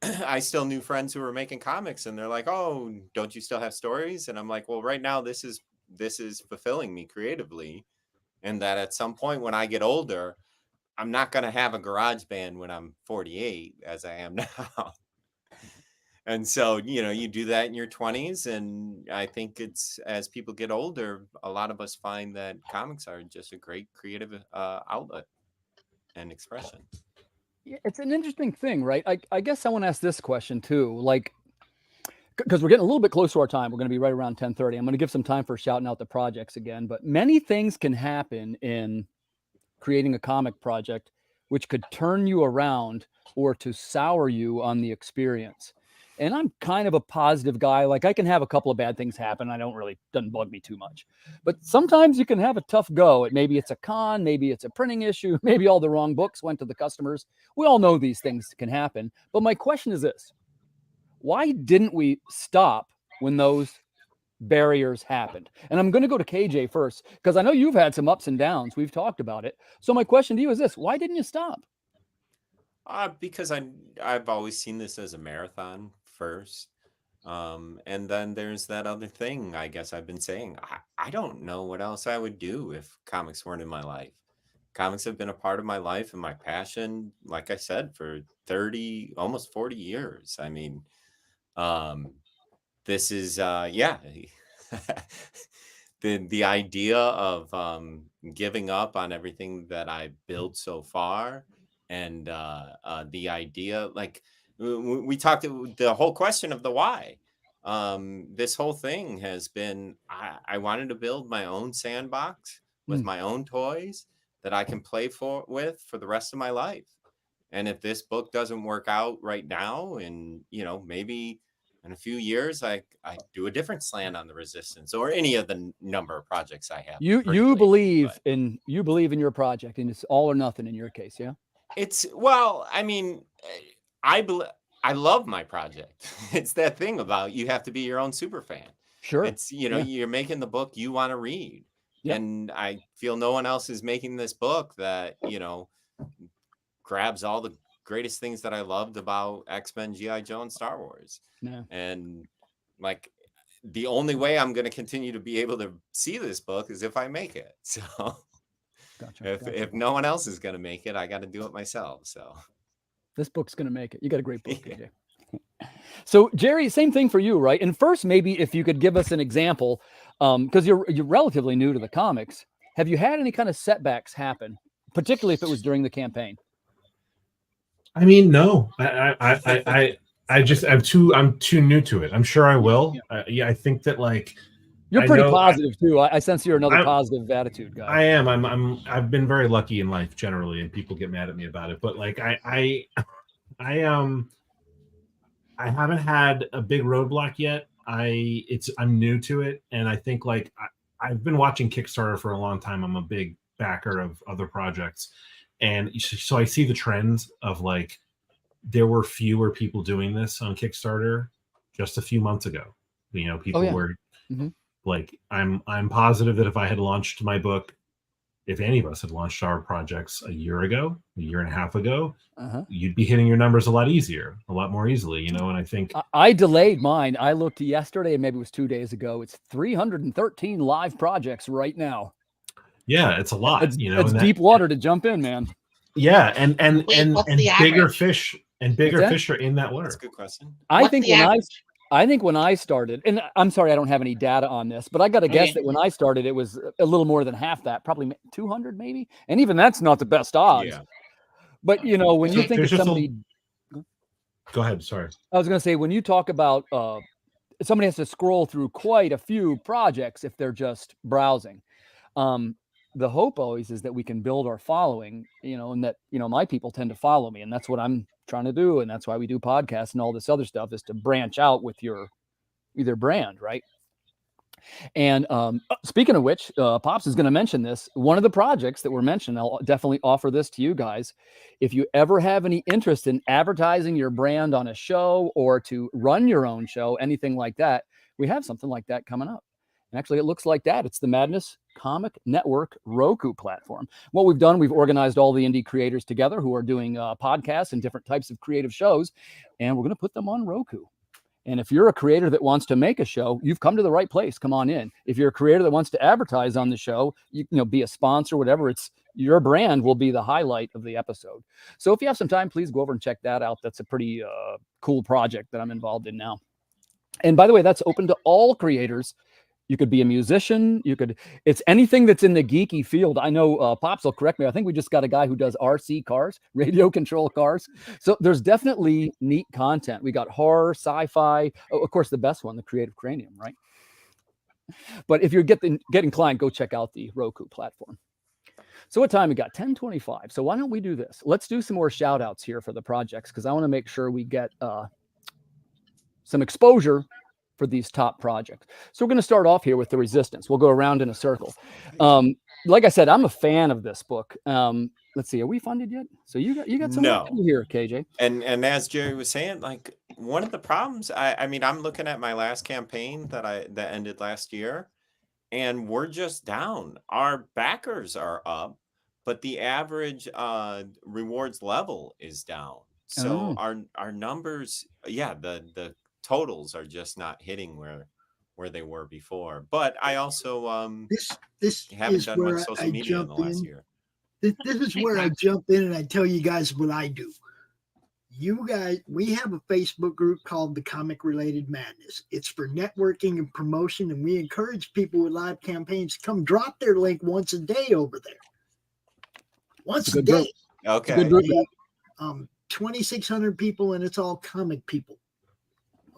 I still knew friends who were making comics, and they're like, "Oh, don't you still have stories?" And I'm like, "Well, right now this is fulfilling me creatively, and that at some point when I get older, I'm not going to have a garage band when I'm 48 as I am now." And so, you do that in your 20s. And I think it's as people get older, a lot of us find that comics are just a great creative outlet and expression. Yeah, it's an interesting thing, right? I guess I want to ask this question too. Like, because we're getting a little bit close to our time. We're going to be right around 10:30. I'm going to give some time for shouting out the projects again, but many things can happen in creating a comic project, which could turn you around or to sour you on the experience. And I'm kind of a positive guy. Like, I can have a couple of bad things happen. Doesn't bug me too much, but sometimes you can have a tough go. Maybe it's a con, maybe it's a printing issue, maybe all the wrong books went to the customers. We all know these things can happen. But my question is this: why didn't we stop when those barriers happened? And I'm going to go to KJ first, because I know you've had some ups and downs. We've talked about it. So my question to you is this: why didn't you stop? Because I've always seen this as a marathon first. And then there's that other thing, I guess I've been saying. I don't know what else I would do if comics weren't in my life. Comics have been a part of my life and my passion, like I said, for 30, almost 40 years. I mean, this is, yeah, the idea of giving up on everything that I built so far. And the idea, like, we talked the whole question of the why. This whole thing has been, I wanted to build my own sandbox with my own toys that I can play with for the rest of my life. And if this book doesn't work out right now, and maybe in a few years I do a different slant on the Resistance or any of the number of projects I have. You believe in your project, and it's all or nothing in your case. Yeah. I mean, I love my project. It's that thing about you have to be your own super fan. Sure. It's, you're making the book you want to read. Yep. And I feel no one else is making this book that, grabs all the greatest things that I loved about X-Men, G.I. Joe, and Star Wars. Yeah. And like, the only way I'm going to continue to be able to see this book is if I make it. So gotcha. If no one else is going to make it, I got to do it myself. So this book's going to make it. You got a great book, AJ. So Jerry, same thing for you, right? And first, maybe if you could give us an example, because you're relatively new to the comics. Have you had any kind of setbacks happen, particularly if it was during the campaign? I mean, no. I'm too new to it. I'm sure I will. Yeah. I think that, like, you're pretty positive too. I sense you're another positive attitude guy. I am. I've been very lucky in life generally, and people get mad at me about it. But like, I haven't had a big roadblock yet. I'm new to it, and I think, like, I've been watching Kickstarter for a long time. I'm a big backer of other projects, and so I see the trends of, like, there were fewer people doing this on Kickstarter just a few months ago. People were. Mm-hmm. Like, I'm positive that if I had launched my book, if any of us had launched our projects a year ago, a year and a half ago, you'd be hitting your numbers a lot easier, a lot more easily, And I think I delayed mine. I looked yesterday, and maybe it was 2 days ago. It's 313 live projects right now. Yeah, it's a lot. It's deep water to jump in, man. Yeah, and bigger fish are in that water. That's a good question. I think when I started, and I'm sorry, I don't have any data on this, but I got to guess that when I started, it was a little more than half that, probably 200 maybe. And even that's not the best odds. Yeah. But, when you think of somebody. Go ahead. Sorry. I was going to say, when you talk about somebody has to scroll through quite a few projects if they're just browsing. The hope always is that we can build our following, and that, my people tend to follow me, and that's what I'm trying to do. And that's why we do podcasts and all this other stuff, is to branch out with your either brand. Right. And speaking of which, Pops is going to mention this. One of the projects that were mentioned, I'll definitely offer this to you guys. If you ever have any interest in advertising your brand on a show, or to run your own show, anything like that, we have something like that coming up. And actually, it looks like that. It's the Madness Comic Network Roku platform. What we've done, we've organized all the indie creators together who are doing podcasts and different types of creative shows, and we're going to put them on Roku. And if you're a creator that wants to make a show, you've come to the right place. Come on in. If you're a creator that wants to advertise on the show, be a sponsor, whatever, it's your brand will be the highlight of the episode. So if you have some time, please go over and check that out. That's a pretty cool project that I'm involved in now. And by the way, that's open to all creators You could be a musician. It's anything that's in the geeky field. I know Pops will correct me. I think we just got a guy who does RC cars, radio control cars. So there's definitely neat content. We got horror, sci-fi. Oh, of course, the best one, the Creative Cranium, right? But if you get inclined, go check out the Roku platform. So what time we got? 10:25. So why don't we do this? Let's do some more shout outs here for the projects, because I want to make sure we get some exposure for these top projects. So we're going to start off here with The Resistance. We'll go around in a circle. Like I said, I'm a fan of this book. Let's see, are we funded yet? So you got some here, KJ. And as Jerry was saying, like, one of the problems, I mean, I'm looking at my last campaign that ended last year, and we're just down. Our backers are up, but the average rewards level is down. So our numbers, the totals are just not hitting where they were before. But I also this haven't is done where much social I media in the last in. year. This is where I jump in and I tell you guys what I do. You guys, we have a Facebook group called the Comic Related Madness. It's for networking and promotion, and we encourage people with live campaigns to come drop their link once a day over there. Once a day. Group. Okay. Good group. 2,600 people, and it's all comic people.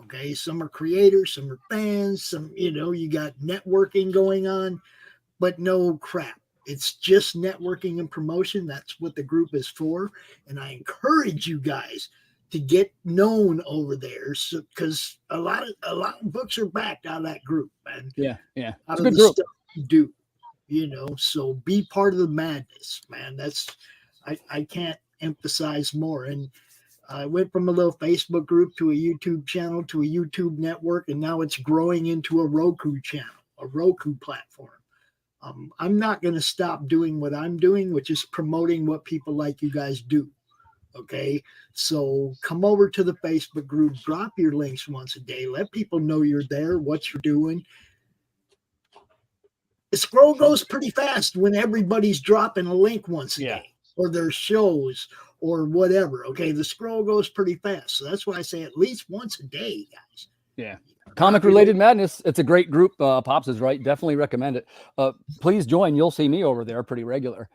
Okay, some are creators, some are fans, some, you got networking going on, but no crap. It's just networking and promotion. That's what the group is for. And I encourage you guys to get known over there, because a lot of books are backed out of that group, man. Yeah. Out of the stuff you do, so be part of the madness, man. I can't emphasize more. And I went from a little Facebook group to a YouTube channel to a YouTube network, and now it's growing into a Roku channel, a Roku platform. I'm not going to stop doing what I'm doing, which is promoting what people like you guys do. Okay, so come over to the Facebook group, drop your links once a day, let people know you're there, what you're doing. The scroll goes pretty fast when everybody's dropping a link once a day, or their shows or whatever. Okay, the scroll goes pretty fast. So that's why I say at least once a day, guys. Yeah. Comic Related Madness. It's a great group. Pops is right. Definitely recommend it. Please join. You'll see me over there pretty regular.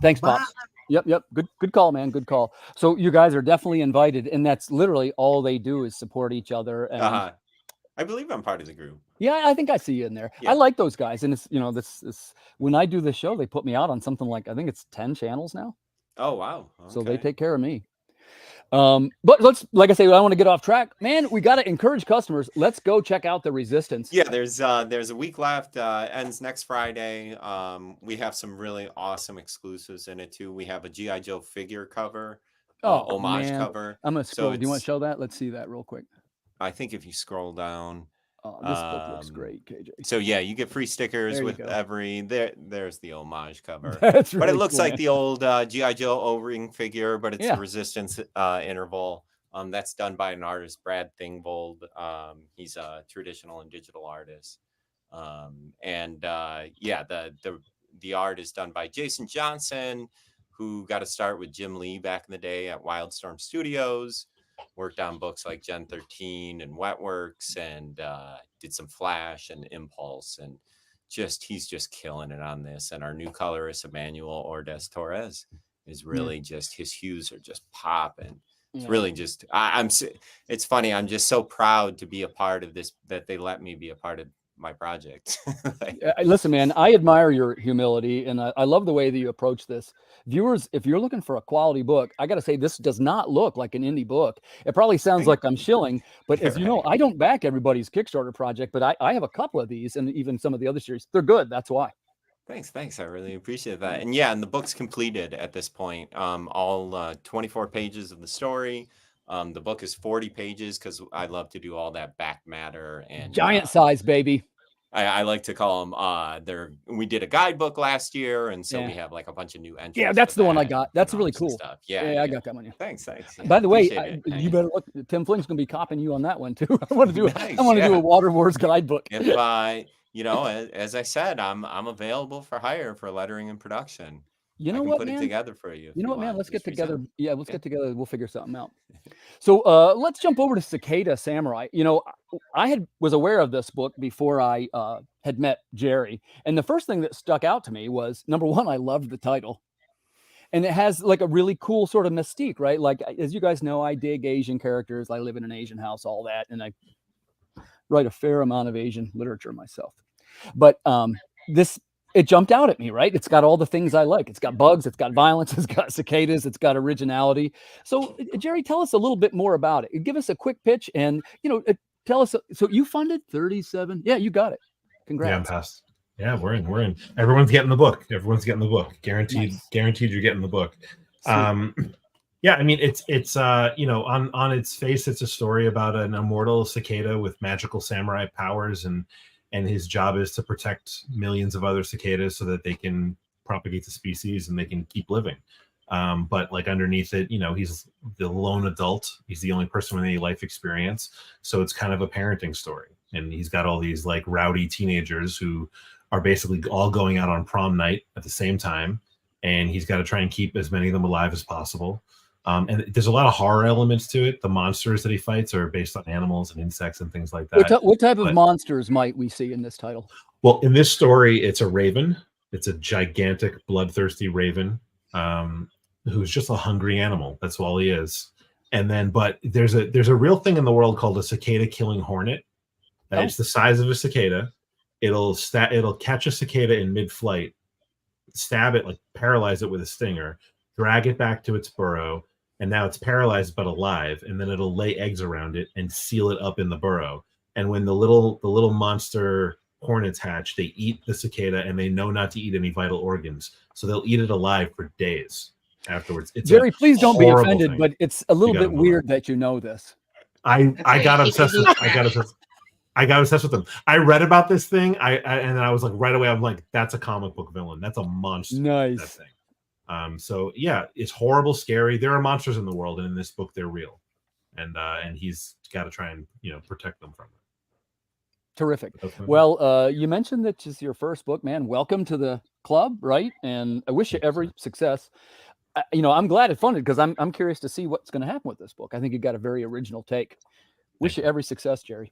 Thanks, Pops. Yep. Good call, man. Good call. So you guys are definitely invited, and that's literally all they do is support each other. And I believe I'm part of the group. Yeah, I think I see you in there. Yeah. I like those guys, and it's this when I do the show, they put me out on something like, I think it's 10 channels now. Oh wow. Okay. So they take care of me. But let's, like I say, I want to get off track, man. We got to encourage customers. Let's go check out The Resistance. Yeah, there's a week left. Ends next Friday. We have some really awesome exclusives in it too. We have a G.I. Joe figure cover, homage cover. I'm gonna scroll. Do you want to show that? Let's see that real quick. I think if you scroll down. This book looks great, KJ. So yeah, you get free stickers with every there's the homage cover. That's really but it looks cool, like the old G.I. Joe O-ring figure, but it's a Resistance interval. That's done by an artist, Brad Thingvold. He's a traditional and digital artist. The art is done by Jason Johnson, who got to start with Jim Lee back in the day at Wildstorm Studios. Worked on books like Gen 13 and Wetworks, and did some Flash and Impulse, and he's just killing it on this. And our new colorist, Emmanuel Ordez Torres, is really just, his hues are just popping. It's really just, it's funny. I'm just so proud to be a part of this, that they let me be a part of my project. Listen, man, I admire your humility, and I love the way that you approach this. Viewers, if you're looking for a quality book, I got to say, this does not look like an indie book. It probably sounds like I'm shilling, but as you know, I don't back everybody's Kickstarter project, but I have a couple of these, and even some of the other series. They're good. That's why. Thanks. I really appreciate that. And and the book's completed at this point. All 24 pages of the story. The book is 40 pages because I love to do all that back matter and giant size, baby. I like to call them. We did a guidebook last year, and so we have like a bunch of new entries. Yeah, that's the one I got. That's really cool. Stuff. I got that one. Yeah. Thanks. By the way, you better look. Tim Fling's gonna be copying you on that one too. I want to do. I want to do a Water Wars guidebook. If as I said, I'm available for hire for lettering and production. You I know can what, put man? it together for you. You know what, man? want, Let's get just together. resend. Yeah, let's Yeah. get together. We'll figure something out. So let's jump over to Cicada Samurai. You know, I was aware of this book before I had met Jerry, and the first thing that stuck out to me was, number one, I loved the title, and it has like a really cool sort of mystique, right? Like, as you guys know, I dig Asian characters. I live in an Asian house, all that, and I write a fair amount of Asian literature myself. But it jumped out at me, right? It's got all the things I like. It's got bugs, it's got violence, it's got cicadas, it's got originality. So, Jerry, tell us a little bit more about it. Give us a quick pitch, and tell us. So you funded 37? Yeah, you got it. Congrats. Yeah, I'm passed. Yeah, we're in. Everyone's getting the book. Guaranteed. Nice. Guaranteed, you're getting the book. Sweet. Yeah, I mean, it's on its face, it's a story about an immortal cicada with magical samurai powers, and his job is to protect millions of other cicadas so that they can propagate the species and they can keep living. But like underneath it, he's the lone adult. He's the only person with any life experience. So it's kind of a parenting story. And he's got all these like rowdy teenagers who are basically all going out on prom night at the same time. And he's got to try and keep as many of them alive as possible. And there's a lot of horror elements to it. The monsters that he fights are based on animals and insects and things like that. What type of monsters might we see in this title? Well, in this story, it's a raven. It's a gigantic, bloodthirsty raven who's just a hungry animal. That's all he is. But there's a real thing in the world called a cicada killing hornet. It's the size of a cicada. It'll catch a cicada in mid-flight, stab it, like paralyze it with a stinger, drag it back to its burrow, and now it's paralyzed but alive, and then it'll lay eggs around it and seal it up in the burrow. And when the little monster hornets hatch, they eat the cicada, and they know not to eat any vital organs, so they'll eat it alive for days afterwards. Jerry, please don't be offended, thing. but it's a little bit weird that you know this. I got obsessed with I got obsessed with them. I read about this thing, and I was like, right away, I'm like, that's a comic book villain. That's a monster. Nice. That thing. So yeah, it's horrible, scary. There are monsters in the world, and in this book, they're real, and he's got to try and protect them from it. Terrific. Well, you mentioned that it's your first book, man. Welcome to the club, right? And I wish you every success. I'm glad it funded because I'm curious to see what's going to happen with this book. I think you got a very original take. Wish you every success, Jerry.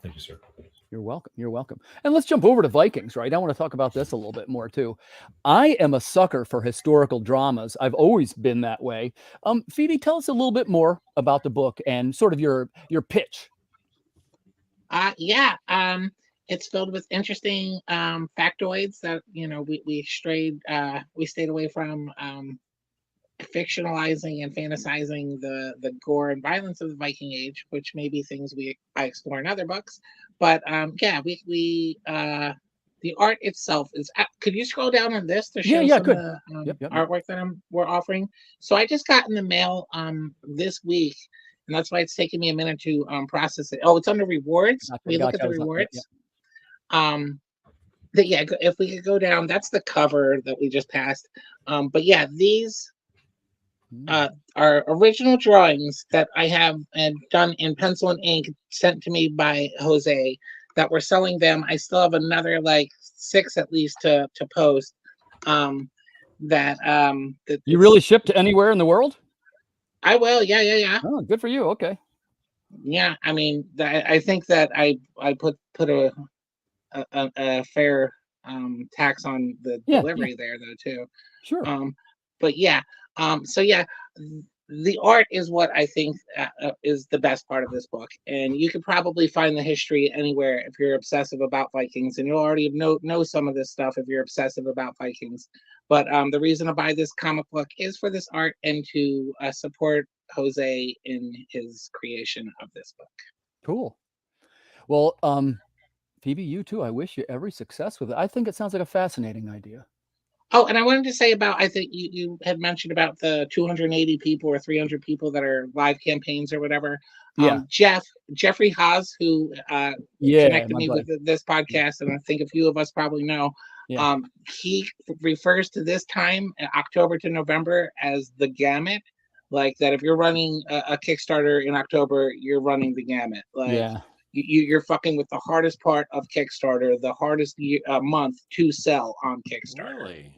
Thank you, sir. You're welcome. You're welcome. And let's jump over to Vikings, right? I want to talk about this a little bit more too. I am a sucker for historical dramas. I've always been that way. Phoebe, tell us a little bit more about the book and sort of your pitch. It's filled with interesting factoids that we stayed away from fictionalizing and fantasizing the gore and violence of the Viking Age, which may be things I explore in other books. But the art itself is. Could you scroll down on this to show some of the artwork that we're offering? So I just got in the mail this week, and that's why it's taking me a minute to process it. Oh, it's under rewards. We look at the rewards. If we could go down, that's the cover that we just passed. But yeah, these are original drawings that I have done in pencil and ink, sent to me by Jose, that we're selling them. I still have another like 6 at least to post. That you really ship to anywhere in the world? I will. Yeah. Oh, good for you. Okay. Yeah, I mean, I think that I put a fair tax on the delivery there though too. Sure. But yeah. So yeah, the art is what I think is the best part of this book, and you could probably find the history anywhere if you're obsessive about Vikings, and you'll already know some of this stuff if you're obsessive about Vikings. But the reason to buy this comic book is for this art and to support Jose in his creation of this book. Cool. Well, Phoebe, you too. I wish you every success with it. I think it sounds like a fascinating idea. Oh, and I wanted to say about, I think you had mentioned about the 280 people or 300 people that are live campaigns or whatever. Yeah. Jeffrey Haas, who connected me with this podcast, and I think a few of us probably know. Yeah. He refers to this time, October to November, as the gamut. Like that, if you're running a Kickstarter in October, you're running the gamut. Like, you're fucking with the hardest part of Kickstarter, the hardest month to sell on Kickstarter. Really?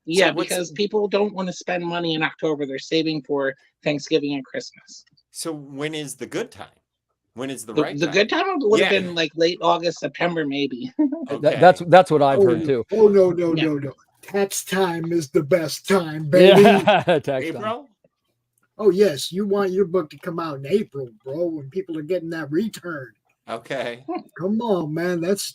Yeah, what's- because people don't want to spend money in October. They're saving for Thanksgiving and Christmas. So when is the good time? When is the The, right the time? good time would have Yeah. been like late August, September, maybe. Okay. That's what I've heard Oh, too. Oh no, no, Yeah. no, no. Tax time is the best time, baby. Yeah, tax time. April? Oh yes, you want your book to come out in April, bro, when people are getting that return. Okay. Come on, man. That's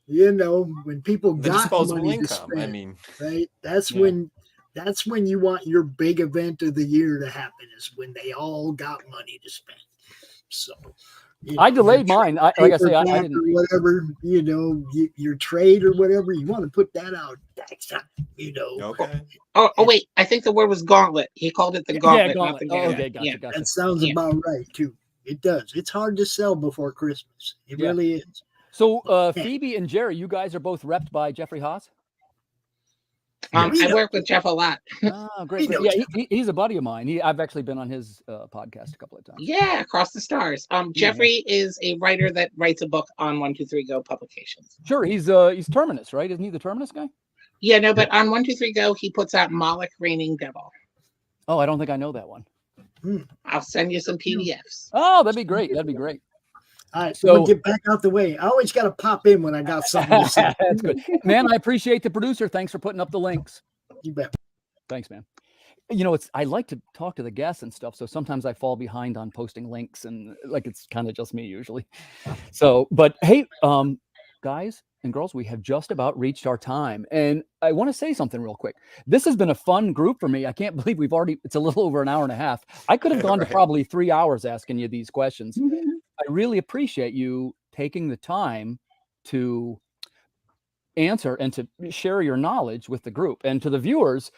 when people The got disposable money to income. spend, I mean, right? That's Yeah. when you want your big event of the year to happen, is when they all got money to spend. So I delayed mine. Like I say, I paperback didn't. or whatever, your trade or whatever, you want to put that out next time, okay. Oh, wait. I think the word was gauntlet. He called it the Yeah, gauntlet, not gauntlet. the Oh, gauntlet. okay, gotcha, Yeah. gotcha. That sounds Yeah. about right too. It does. It's hard to sell before Christmas. It Yeah. really is. So Phoebe and Jerry, you guys are both repped by Jeffrey Haas. We I know. work with Jeff a lot. Oh, great. We great. know Yeah, he's a buddy of mine. I've actually been on his podcast a couple of times. Yeah, Across the Stars. Jeffrey is a writer that writes a book on 123 Go Publications. Sure, he's Terminus, right? Isn't he the Terminus guy? Yeah, no, but on 123 Go, he puts out Moloch Reigning Devill. Oh, I don't think I know that one. I'll send you some PDFs. Oh, that'd be great. That'd be great. All right, So- we'll get back out the way. I always got to pop in when I got something to say. That's good. Man, I appreciate the producer. Thanks for putting up the links. You bet. Thanks, man. I like to talk to the guests and stuff, so sometimes I fall behind on posting links, and like it's kind of just me usually. So, but hey, guys and girls, we have just about reached our time, and I want to say something real quick. This has been a fun group for me. I can't believe it's a little over an hour and a half. I could have gone to probably 3 hours asking you these questions. I really appreciate you taking the time to answer and to share your knowledge with the group, and to the viewers,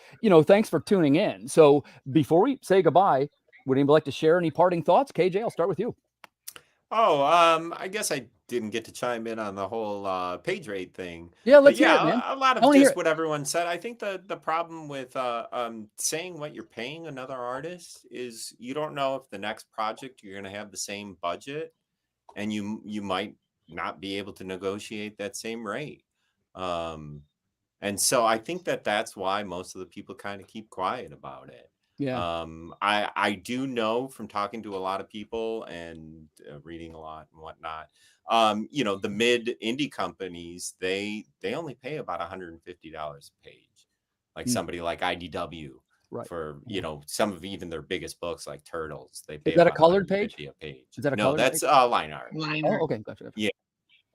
thanks for tuning in. So before we say goodbye, would anybody like to share any parting thoughts? KJ, I'll start with you. Oh, I guess I didn't get to chime in on the whole page rate thing. Yeah, But let's hear yeah, it, man. a lot I of wanna hear just it. what everyone said. I think the problem with saying what you're paying another artist is you don't know if the next project you're going to have the same budget, and you might not be able to negotiate that same rate. And so I think that's why most of the people kind of keep quiet about it. Yeah. I do know from talking to a lot of people and reading a lot and whatnot, the mid indie companies, they only pay about $150 a page. Like somebody like IDW, Right. for some of even their biggest books like Turtles, they pay Is that a about colored page? $150 a page. Is that a No, colored that's page? line art. Liner. Oh, okay, gotcha. Yeah.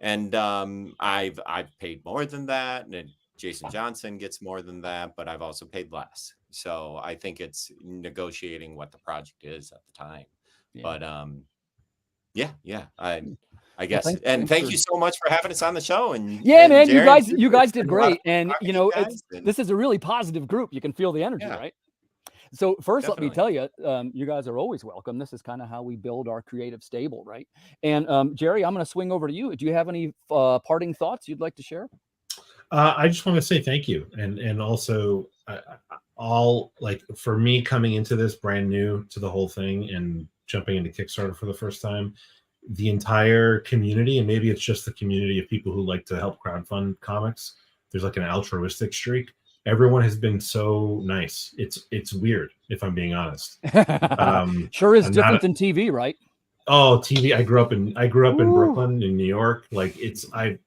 And I've paid more than that, and Jason Johnson gets more than that, but I've also paid less. So I think it's negotiating what the project is at the time. Yeah. But I guess. thanks Thank for- you so much for having us on the show. And Yeah, man, Jerry, you guys did it's been a lot of great, and talking to you guys, this is a really positive group. You can feel the energy, Yeah. right? So first, let me Definitely. tell you, you guys are always welcome. This is kind of how we build our creative stable, right? And Jerry, I'm going to swing over to you. Do you have any parting thoughts you'd like to share? I just want to say thank you, and also all, like, for me coming into this brand new to the whole thing and jumping into Kickstarter for the first time, the entire community, and maybe it's just the community of people who like to help crowdfund comics. There's like an altruistic streak. Everyone has been so nice. It's weird, if I'm being honest. Sure is I'm different not than TV, right? Oh, TV. I grew up in Ooh. Brooklyn, in New York. Like I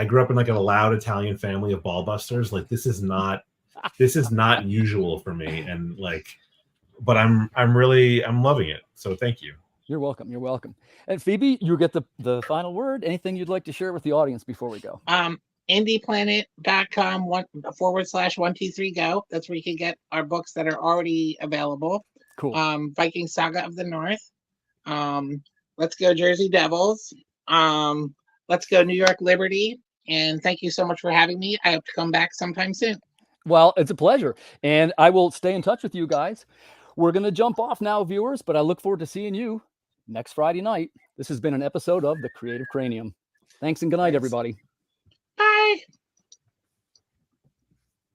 grew up in like a loud Italian family of ball busters. Like this is not usual for me. And but I'm loving it. So thank you. You're welcome. You're welcome. And Phoebe, you get the final word. Anything you'd like to share with the audience before we go? indieplanet.com /123go. That's where you can get our books that are already available. Cool. Viking Saga of the North. Let's go Jersey Devils. Let's go New York Liberty. And thank you so much for having me. I hope to come back sometime soon. Well, it's a pleasure. And I will stay in touch with you guys. We're going to jump off now, viewers, but I look forward to seeing you next Friday night. This has been an episode of The Creative Cranium. Thanks and good night, everybody.